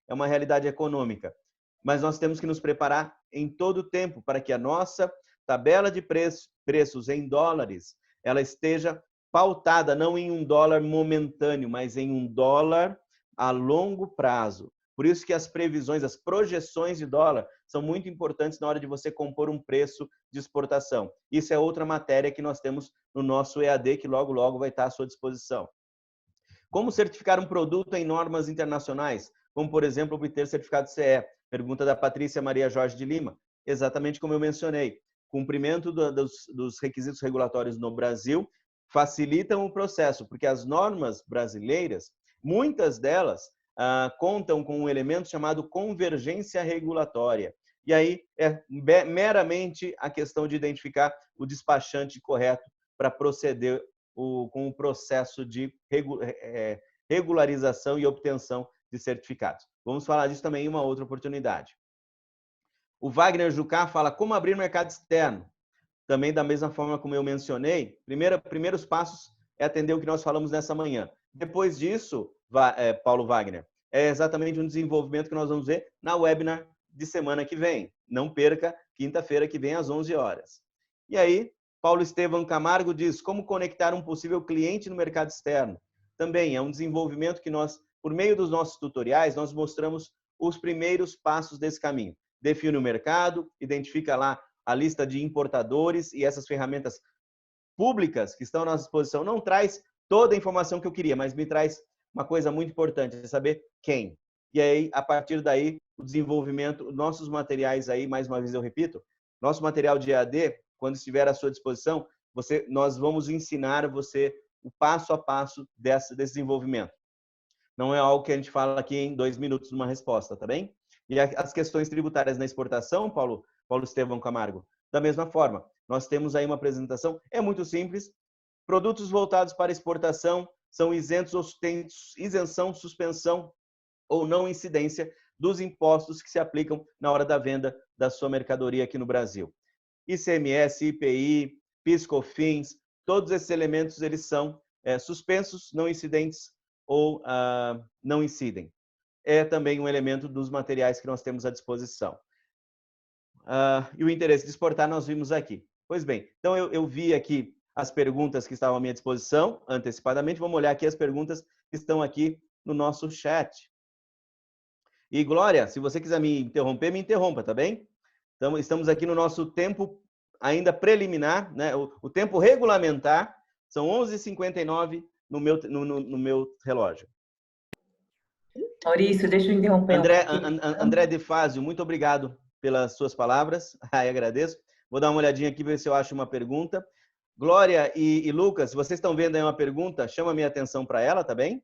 É uma realidade econômica. Mas nós temos que nos preparar em todo o tempo para que a nossa tabela de preços em dólares ela esteja pautada não em um dólar momentâneo, mas em um dólar a longo prazo. Por isso que as previsões, as projeções de dólar são muito importantes na hora de você compor um preço de exportação. Isso é outra matéria que nós temos no nosso EAD, que logo, logo vai estar à sua disposição. Como certificar um produto em normas internacionais? Como, por exemplo, obter certificado CE? Pergunta da Patrícia Maria Jorge de Lima. exatamente como eu mencionei, cumprimento dos requisitos regulatórios no Brasil facilitam o processo, porque as normas brasileiras, muitas delas, contam com um elemento chamado convergência regulatória. E aí é meramente a questão de identificar o despachante correto para proceder com o processo de regularização e obtenção de certificados. Vamos falar disso também em uma outra oportunidade. O Wagner Jucá fala como abrir mercado externo. Também da mesma forma como eu mencionei, primeiros passos é atender o que nós falamos nessa manhã. Depois disso, Paulo Wagner, é exatamente um desenvolvimento que nós vamos ver na webinar de semana que vem. Não perca, quinta-feira que vem às 11 horas. E aí, Paulo Estevam Camargo diz como conectar um possível cliente no mercado externo. Também é um desenvolvimento que nós, por meio dos nossos tutoriais, nós mostramos os primeiros passos desse caminho. Define o mercado, identifica lá a lista de importadores e essas ferramentas públicas que estão à nossa disposição. Não traz toda a informação que eu queria, mas me traz uma coisa muito importante, é saber quem. E aí, a partir daí, o desenvolvimento, nossos materiais aí, mais uma vez eu repito, nosso material de EAD, quando estiver à sua disposição, nós vamos ensinar você o passo a passo desse desenvolvimento. Não é algo que a gente fala aqui em 2 minutos numa resposta, tá bem? E as questões tributárias na exportação, Paulo Estevam Camargo, da mesma forma. Nós temos aí uma apresentação, é muito simples. Produtos voltados para exportação são isentos ou têm isenção, suspensão ou não incidência dos impostos que se aplicam na hora da venda da sua mercadoria aqui no Brasil. ICMS, IPI, PIS, COFINS, todos esses elementos eles são suspensos, não incidentes ou não incidem. É também um elemento dos materiais que nós temos à disposição. E o interesse de exportar nós vimos aqui. Pois bem, então eu vi aqui as perguntas que estavam à minha disposição antecipadamente. Vamos olhar aqui as perguntas que estão aqui no nosso chat. E Glória, se você quiser me interromper, me interrompa, tá bem? Então, estamos aqui no nosso tempo ainda preliminar, né? O tempo regulamentar, são 11h59 no meu relógio. Maurício, deixa eu interromper André De Fazio, muito obrigado pelas suas palavras. Agradeço. Vou dar uma olhadinha aqui, ver se eu acho uma pergunta. Glória e Lucas, se vocês estão vendo aí uma pergunta, chama a minha atenção para ela, tá bem?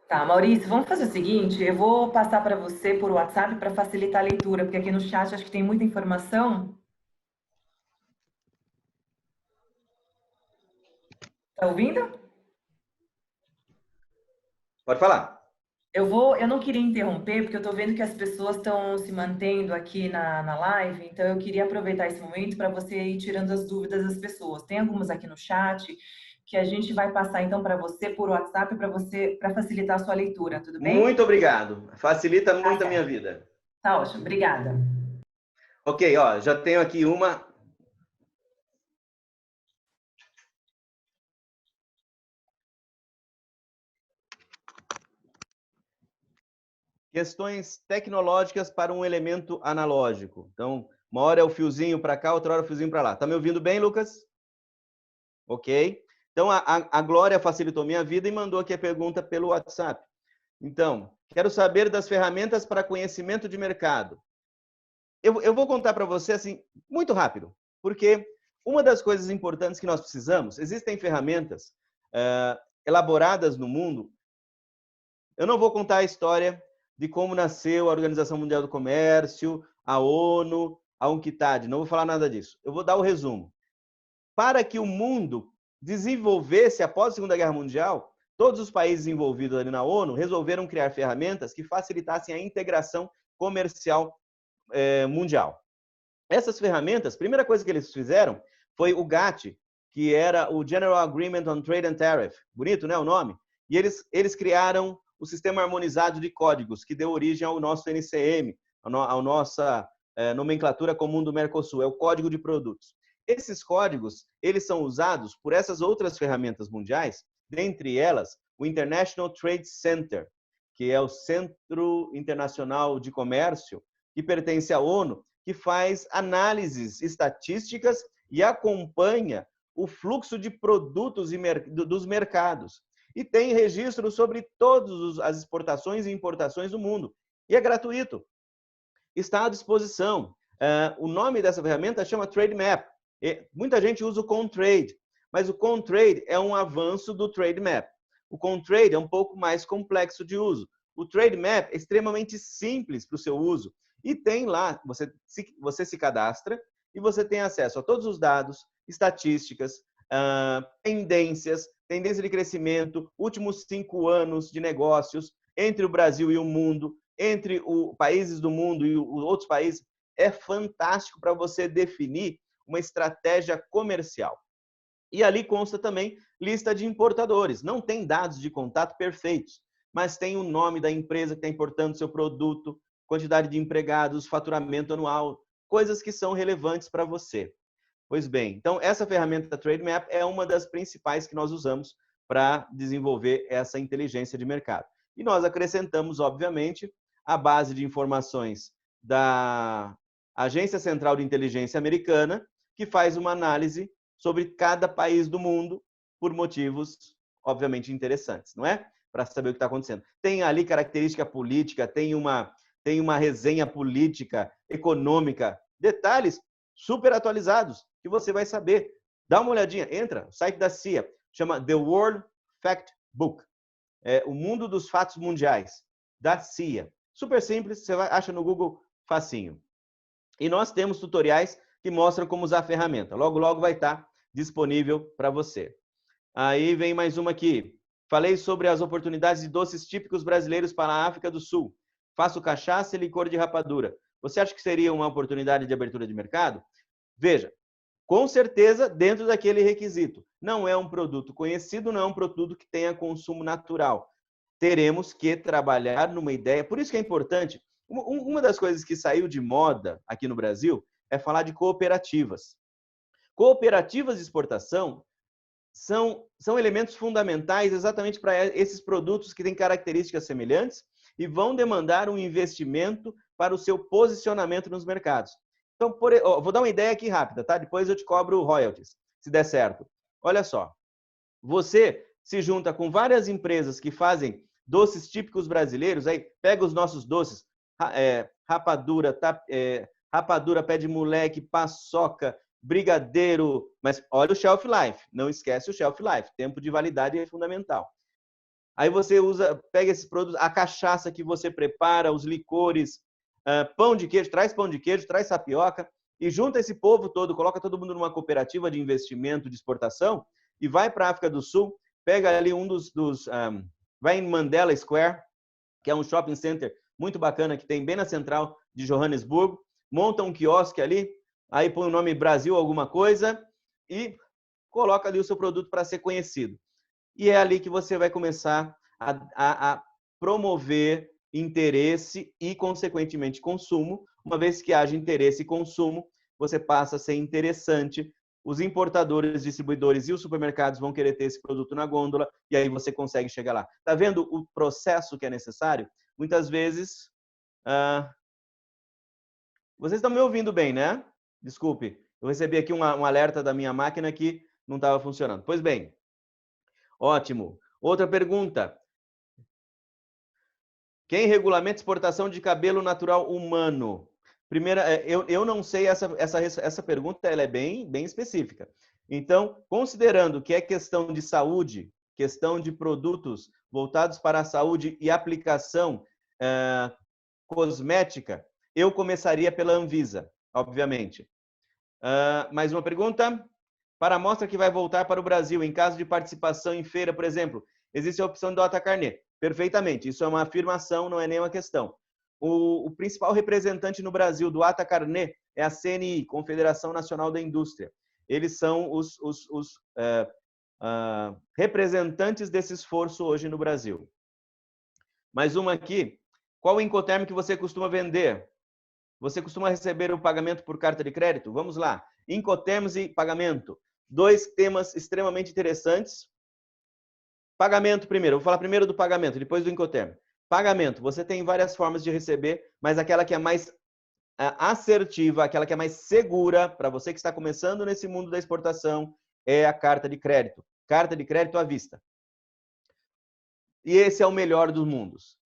Tá, Maurício, vamos fazer o seguinte, eu vou passar para você por WhatsApp para facilitar a leitura, porque aqui no chat acho que tem muita informação. Tá ouvindo? Pode falar. Eu não queria interromper, porque eu estou vendo que as pessoas estão se mantendo aqui na live, então eu queria aproveitar esse momento para você ir tirando as dúvidas das pessoas. Tem algumas aqui no chat que a gente vai passar então para você por WhatsApp para facilitar a sua leitura, tudo bem? Muito obrigado. Facilita muito a minha vida. Tá ótimo, obrigada. Ok, ó, já tenho aqui uma. Questões tecnológicas para um elemento analógico. Então, uma hora é o fiozinho para cá, outra hora é o fiozinho para lá. Tá me ouvindo bem, Lucas? Ok. Então, a Glória facilitou minha vida e mandou aqui a pergunta pelo WhatsApp. Então, quero saber das ferramentas para conhecimento de mercado. Eu vou contar para você, assim, muito rápido, porque uma das coisas importantes que nós precisamos, existem ferramentas elaboradas no mundo. Eu não vou contar a história de como nasceu a Organização Mundial do Comércio, a ONU, a UNCTAD, não vou falar nada disso. Eu vou dar o resumo. Para que o mundo desenvolvesse após a Segunda Guerra Mundial, todos os países envolvidos ali na ONU resolveram criar ferramentas que facilitassem a integração comercial mundial. Essas ferramentas, a primeira coisa que eles fizeram foi o GATT, que era o General Agreement on Trade and Tariff. Bonito, né, o nome? E eles criaram o Sistema Harmonizado de Códigos, que deu origem ao nosso NCM, à nossa nomenclatura comum do Mercosul, é o Código de Produtos. Esses códigos, eles são usados por essas outras ferramentas mundiais, dentre elas o International Trade Center, que é o Centro Internacional de Comércio, que pertence à ONU, que faz análises estatísticas e acompanha o fluxo de produtos dos mercados. E tem registro sobre todas as exportações e importações do mundo. E é gratuito. Está à disposição. O nome dessa ferramenta chama Trade Map. Muita gente usa o Comtrade, mas o Comtrade é um avanço do Trade Map. O Comtrade é um pouco mais complexo de uso. O Trade Map é extremamente simples para o seu uso. E tem lá, você se cadastra e você tem acesso a todos os dados, estatísticas, tendências de crescimento, últimos 5 anos de negócios entre o Brasil e o mundo, entre os países do mundo e os outros países. É fantástico para você definir uma estratégia comercial. E ali consta também lista de importadores. Não tem dados de contato perfeitos, mas tem o nome da empresa que está importando seu produto, quantidade de empregados, faturamento anual, coisas que são relevantes para você. Pois bem, então essa ferramenta da Trade Map é uma das principais que nós usamos para desenvolver essa inteligência de mercado. E nós acrescentamos, obviamente, a base de informações da Agência Central de Inteligência Americana, que faz uma análise sobre cada país do mundo por motivos, obviamente, interessantes, não é? Para saber o que está acontecendo. Tem ali característica política, tem uma resenha política, econômica, detalhes super atualizados que você vai saber. Dá uma olhadinha, entra, site da CIA, chama The World Fact Book, o mundo dos fatos mundiais, da CIA. Super simples, você acha no Google facinho. E nós temos tutoriais que mostram como usar a ferramenta. Logo, logo vai estar disponível para você. Aí vem mais uma aqui. Falei sobre as oportunidades de doces típicos brasileiros para a África do Sul. Faço cachaça e licor de rapadura. Você acha que seria uma oportunidade de abertura de mercado? Veja, com certeza dentro daquele requisito. Não é um produto conhecido, não é um produto que tenha consumo natural. Teremos que trabalhar numa ideia. Por isso que é importante. Uma das coisas que saiu de moda aqui no Brasil é falar de cooperativas. Cooperativas de exportação são elementos fundamentais exatamente para esses produtos que têm características semelhantes e vão demandar um investimento para o seu posicionamento nos mercados. Então, vou dar uma ideia aqui rápida, tá? Depois eu te cobro royalties, se der certo. Olha só, você se junta com várias empresas que fazem doces típicos brasileiros, aí pega os nossos doces, rapadura, pé de moleque, paçoca, brigadeiro, mas olha o shelf life, não esquece o shelf life, tempo de validade é fundamental. Aí você pega esses produtos, a cachaça que você prepara, os licores, pão de queijo, traz tapioca, e junta esse povo todo, coloca todo mundo numa cooperativa de investimento, de exportação, e vai para a África do Sul, pega ali vai em Mandela Square, que é um shopping center muito bacana, que tem bem na central de Johannesburgo, monta um quiosque ali, aí põe o nome Brasil alguma coisa e coloca ali o seu produto para ser conhecido. E é ali que você vai começar a promover interesse e, consequentemente, consumo. Uma vez que haja interesse e consumo, você passa a ser interessante. Os importadores, distribuidores e os supermercados vão querer ter esse produto na gôndola e aí você consegue chegar lá. Está vendo o processo que é necessário? Muitas vezes... Vocês estão me ouvindo bem, né? Desculpe, eu recebi aqui um alerta da minha máquina que não estava funcionando. Pois bem, ótimo. Outra pergunta. Quem regulamenta exportação de cabelo natural humano? Primeira, eu não sei, essa pergunta ela é bem específica. Então, considerando que é questão de saúde, questão de produtos voltados para a saúde e aplicação cosmética, eu começaria pela Anvisa, obviamente. Mais uma pergunta? Para a amostra que vai voltar para o Brasil, em caso de participação em feira, por exemplo, existe a opção do Ata Carnet? Perfeitamente, isso é uma afirmação, não é nenhuma questão. O principal representante no Brasil do Ata Carnet é a CNI, Confederação Nacional da Indústria. Eles são os representantes desse esforço hoje no Brasil. Mais uma aqui. Qual o Incoterm que você costuma vender? Você costuma receber o pagamento por carta de crédito? Vamos lá. Incoterms e pagamento. 2 temas extremamente interessantes. Pagamento primeiro. Vou falar primeiro do pagamento, depois do Incoterm. Pagamento. Você tem várias formas de receber, mas aquela que é mais assertiva, aquela que é mais segura para você que está começando nesse mundo da exportação é a carta de crédito. Carta de crédito à vista. E esse é o melhor dos mundos.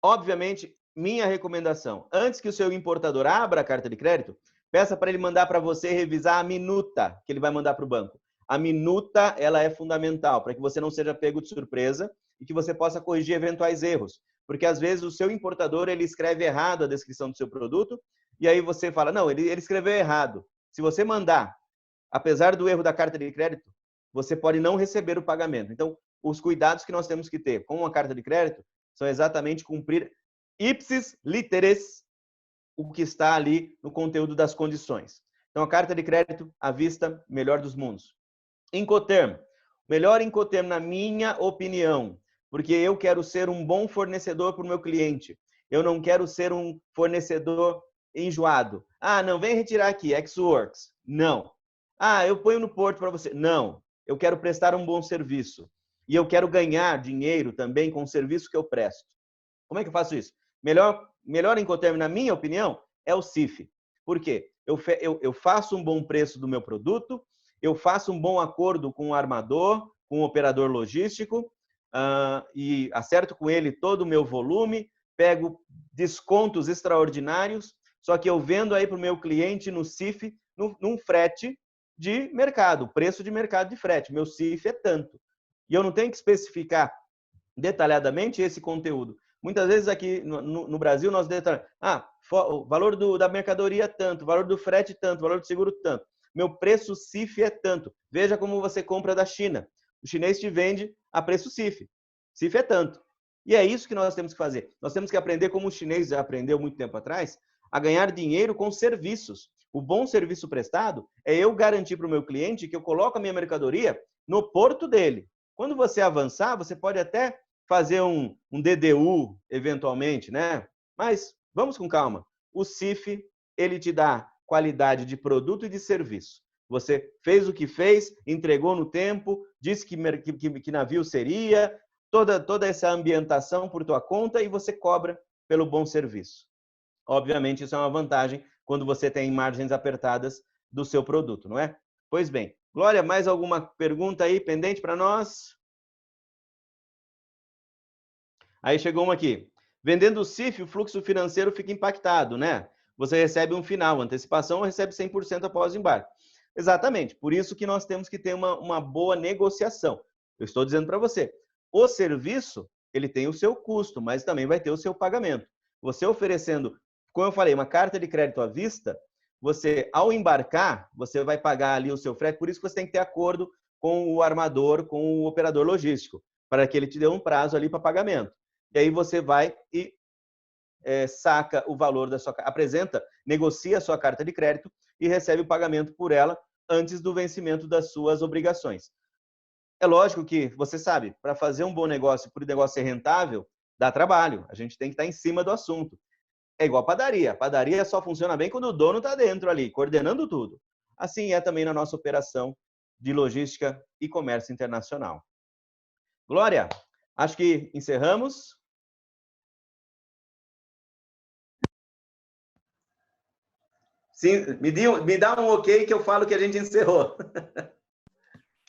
Obviamente, minha recomendação, antes que o seu importador abra a carta de crédito, peça para ele mandar para você revisar a minuta que ele vai mandar para o banco. A minuta, ela é fundamental para que você não seja pego de surpresa e que você possa corrigir eventuais erros. Porque, às vezes, o seu importador ele escreve errado a descrição do seu produto e aí você fala, não, ele escreveu errado. Se você mandar, apesar do erro da carta de crédito, você pode não receber o pagamento. Então, os cuidados que nós temos que ter com a carta de crédito são exatamente cumprir ipsis literis o que está ali no conteúdo das condições. Então, a carta de crédito à vista, melhor dos mundos. Incoterm. Melhor Incoterm, na minha opinião, porque eu quero ser um bom fornecedor para o meu cliente. Eu não quero ser um fornecedor enjoado. Ah, não, vem retirar aqui, Xworks. Não. Ah, eu ponho no porto para você. Não. Eu quero prestar um bom serviço. E eu quero ganhar dinheiro também com o serviço que eu presto. Como é que eu faço isso? Melhor Incoterm, na minha opinião, é o CIF. Por quê? Eu faço um bom preço do meu produto, eu faço um bom acordo com o armador, com o operador logístico, e acerto com ele todo o meu volume, pego descontos extraordinários, só que eu vendo aí para o meu cliente no CIF, num frete de mercado, preço de mercado de frete. Meu CIF é tanto. E eu não tenho que especificar detalhadamente esse conteúdo. Muitas vezes aqui no Brasil nós detalhamos, o valor da mercadoria é tanto, o valor do frete tanto, o valor do seguro tanto. Meu preço CIF é tanto. Veja como você compra da China. O chinês te vende a preço CIF. CIF é tanto. E é isso que nós temos que fazer. Nós temos que aprender, como o chinês já aprendeu muito tempo atrás, a ganhar dinheiro com serviços. O bom serviço prestado é eu garantir para o meu cliente que eu coloco a minha mercadoria no porto dele. Quando você avançar, você pode até fazer um DDU, eventualmente, né? Mas vamos com calma. O CIF, ele te dá qualidade de produto e de serviço. Você fez o que fez, entregou no tempo, disse que navio seria, toda essa ambientação por tua conta e você cobra pelo bom serviço. Obviamente, isso é uma vantagem quando você tem margens apertadas do seu produto, não é? Pois bem. Glória, mais alguma pergunta aí pendente para nós? Aí chegou uma aqui. Vendendo o CIF, o fluxo financeiro fica impactado, né? Você recebe um final, antecipação, ou recebe 100% após o embarque. Exatamente. Por isso que nós temos que ter uma boa negociação. Eu estou dizendo para você, o serviço, ele tem o seu custo, mas também vai ter o seu pagamento. Você oferecendo, como eu falei, uma carta de crédito à vista, você, ao embarcar, você vai pagar ali o seu frete, por isso que você tem que ter acordo com o armador, com o operador logístico, para que ele te dê um prazo ali para pagamento. E aí você vai e saca o valor da sua, apresenta, negocia a sua carta de crédito e recebe o pagamento por ela antes do vencimento das suas obrigações. É lógico que, você sabe, para fazer um bom negócio, para o negócio ser rentável, dá trabalho. A gente tem que estar em cima do assunto. É igual a padaria. A padaria só funciona bem quando o dono está dentro ali, coordenando tudo. Assim é também na nossa operação de logística e comércio internacional. Glória, acho que encerramos. Sim, me dá um ok que eu falo que a gente encerrou.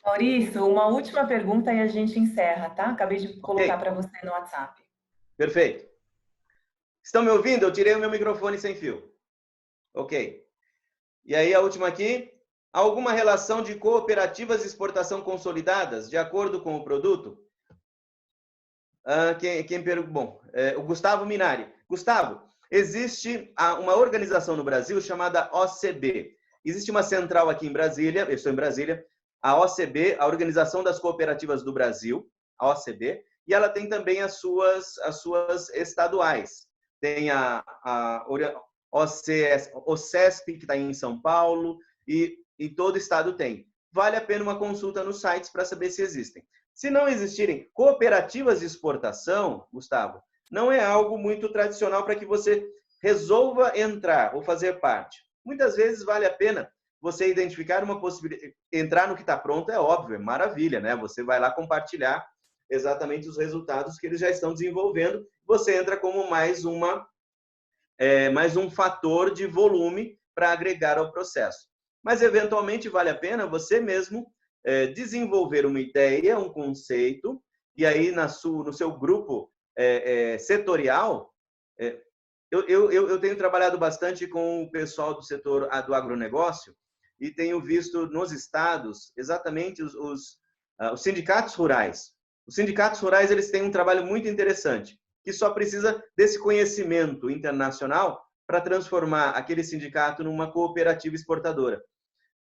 Maurício, uma última pergunta e a gente encerra, tá? Acabei de colocar para você no WhatsApp. Perfeito. Estão me ouvindo? Eu tirei o meu microfone sem fio. Ok. E aí a última aqui. Alguma relação de cooperativas de exportação consolidadas de acordo com o produto? Quem pergunta? Bom, o Gustavo Minari. Gustavo, existe uma organização no Brasil chamada OCB. Existe uma central aqui em Brasília, eu estou em Brasília, a OCB, a Organização das Cooperativas do Brasil, a OCB, e ela tem também as suas estaduais. Tem a OCESP, que está em São Paulo, e todo estado tem. Vale a pena uma consulta nos sites para saber se existem. Se não existirem cooperativas de exportação, Gustavo, não é algo muito tradicional para que você resolva entrar ou fazer parte. Muitas vezes vale a pena você identificar uma possibilidade. Entrar no que está pronto é óbvio, é maravilha, né? Você vai lá compartilhar exatamente os resultados que eles já estão desenvolvendo. Você entra como mais um fator de volume para agregar ao processo. Mas, eventualmente, vale a pena você mesmo desenvolver uma ideia, um conceito, e aí no seu grupo setorial, eu tenho trabalhado bastante com o pessoal do setor do agronegócio e tenho visto nos estados exatamente os sindicatos rurais. Os sindicatos rurais, eles têm um trabalho muito interessante, que só precisa desse conhecimento internacional para transformar aquele sindicato numa cooperativa exportadora.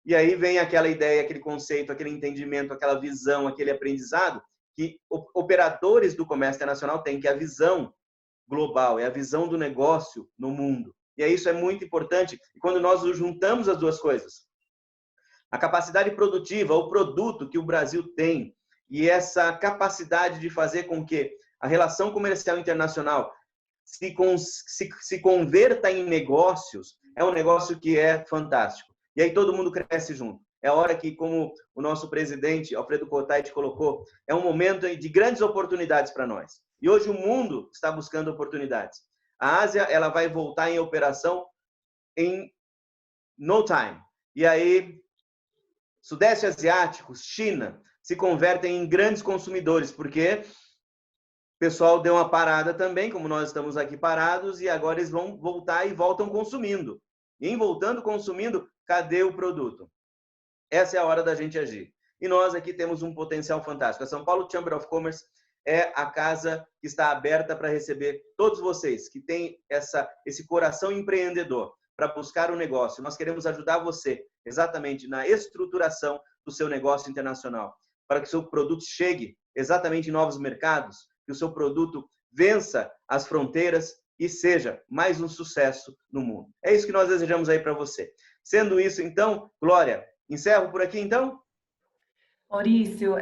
E aí vem aquela ideia, aquele conceito, aquele entendimento, aquela visão, aquele aprendizado que operadores do comércio internacional têm, que é a visão global, é a visão do negócio no mundo. E isso é muito importante. E quando nós juntamos as duas coisas, a capacidade produtiva, o produto que o Brasil tem e essa capacidade de fazer com que a relação comercial internacional se converta em negócios, é um negócio que é fantástico. E aí todo mundo cresce junto. É a hora que, como o nosso presidente, Alfredo Kotait, colocou, é um momento de grandes oportunidades para nós. E hoje o mundo está buscando oportunidades. A Ásia, ela vai voltar em operação em no time. E aí, Sudeste Asiático, China, se convertem em grandes consumidores, porque o pessoal deu uma parada também, como nós estamos aqui parados, e agora eles vão voltar e voltam consumindo. E em voltando consumindo, cadê o produto? Essa é a hora da gente agir. E nós aqui temos um potencial fantástico. A São Paulo Chamber of Commerce é a casa que está aberta para receber todos vocês que têm esse coração empreendedor para buscar um negócio. Nós queremos ajudar você exatamente na estruturação do seu negócio internacional, para que o seu produto chegue exatamente em novos mercados, que o seu produto vença as fronteiras e seja mais um sucesso no mundo. É isso que nós desejamos aí para você. Sendo isso, então, Glória, encerro por aqui, então? Maurício,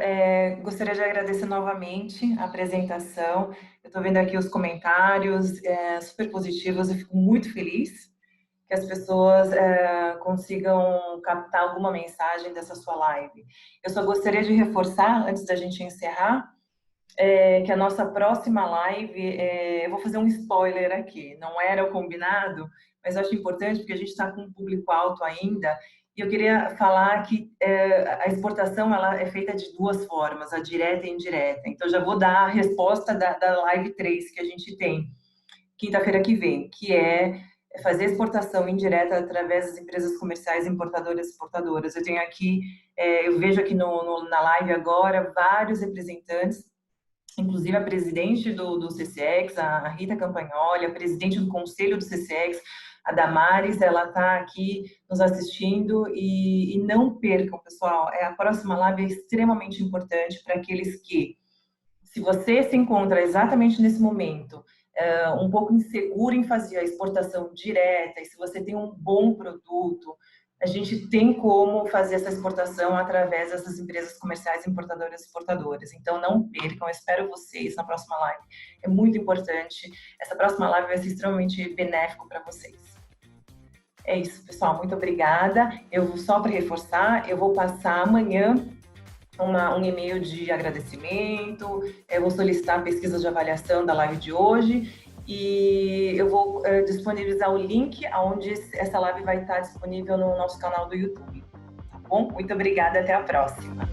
gostaria de agradecer novamente a apresentação. Eu estou vendo aqui os comentários super positivos e fico muito feliz que as pessoas consigam captar alguma mensagem dessa sua live. Eu só gostaria de reforçar, antes da gente encerrar, que a nossa próxima live, eu vou fazer um spoiler aqui, não era o combinado, mas eu acho importante porque a gente está com um público alto ainda, e eu queria falar que a exportação ela é feita de duas formas, a direta e a indireta. Então, já vou dar a resposta da live 3 que a gente tem, quinta-feira que vem, que é fazer exportação indireta através das empresas comerciais importadoras e exportadoras. Eu tenho aqui, eu vejo aqui na live agora vários representantes, inclusive a presidente do CCX, a Rita Campagnoli, a presidente do conselho do CCX, a Damares, ela está aqui nos assistindo e não percam, pessoal, a próxima live é extremamente importante para aqueles que, se você se encontra exatamente nesse momento um pouco inseguro em fazer a exportação direta, e se você tem um bom produto, a gente tem como fazer essa exportação através dessas empresas comerciais importadoras e exportadoras. Então, não percam, eu espero vocês na próxima live. É muito importante. Essa próxima live vai ser extremamente benéfico para vocês. É isso, pessoal. Muito obrigada. Só para reforçar, eu vou passar amanhã um e-mail de agradecimento, eu vou solicitar a pesquisa de avaliação da live de hoje e eu vou disponibilizar o link onde essa live vai estar disponível no nosso canal do YouTube. Tá bom? Muito obrigada, até a próxima.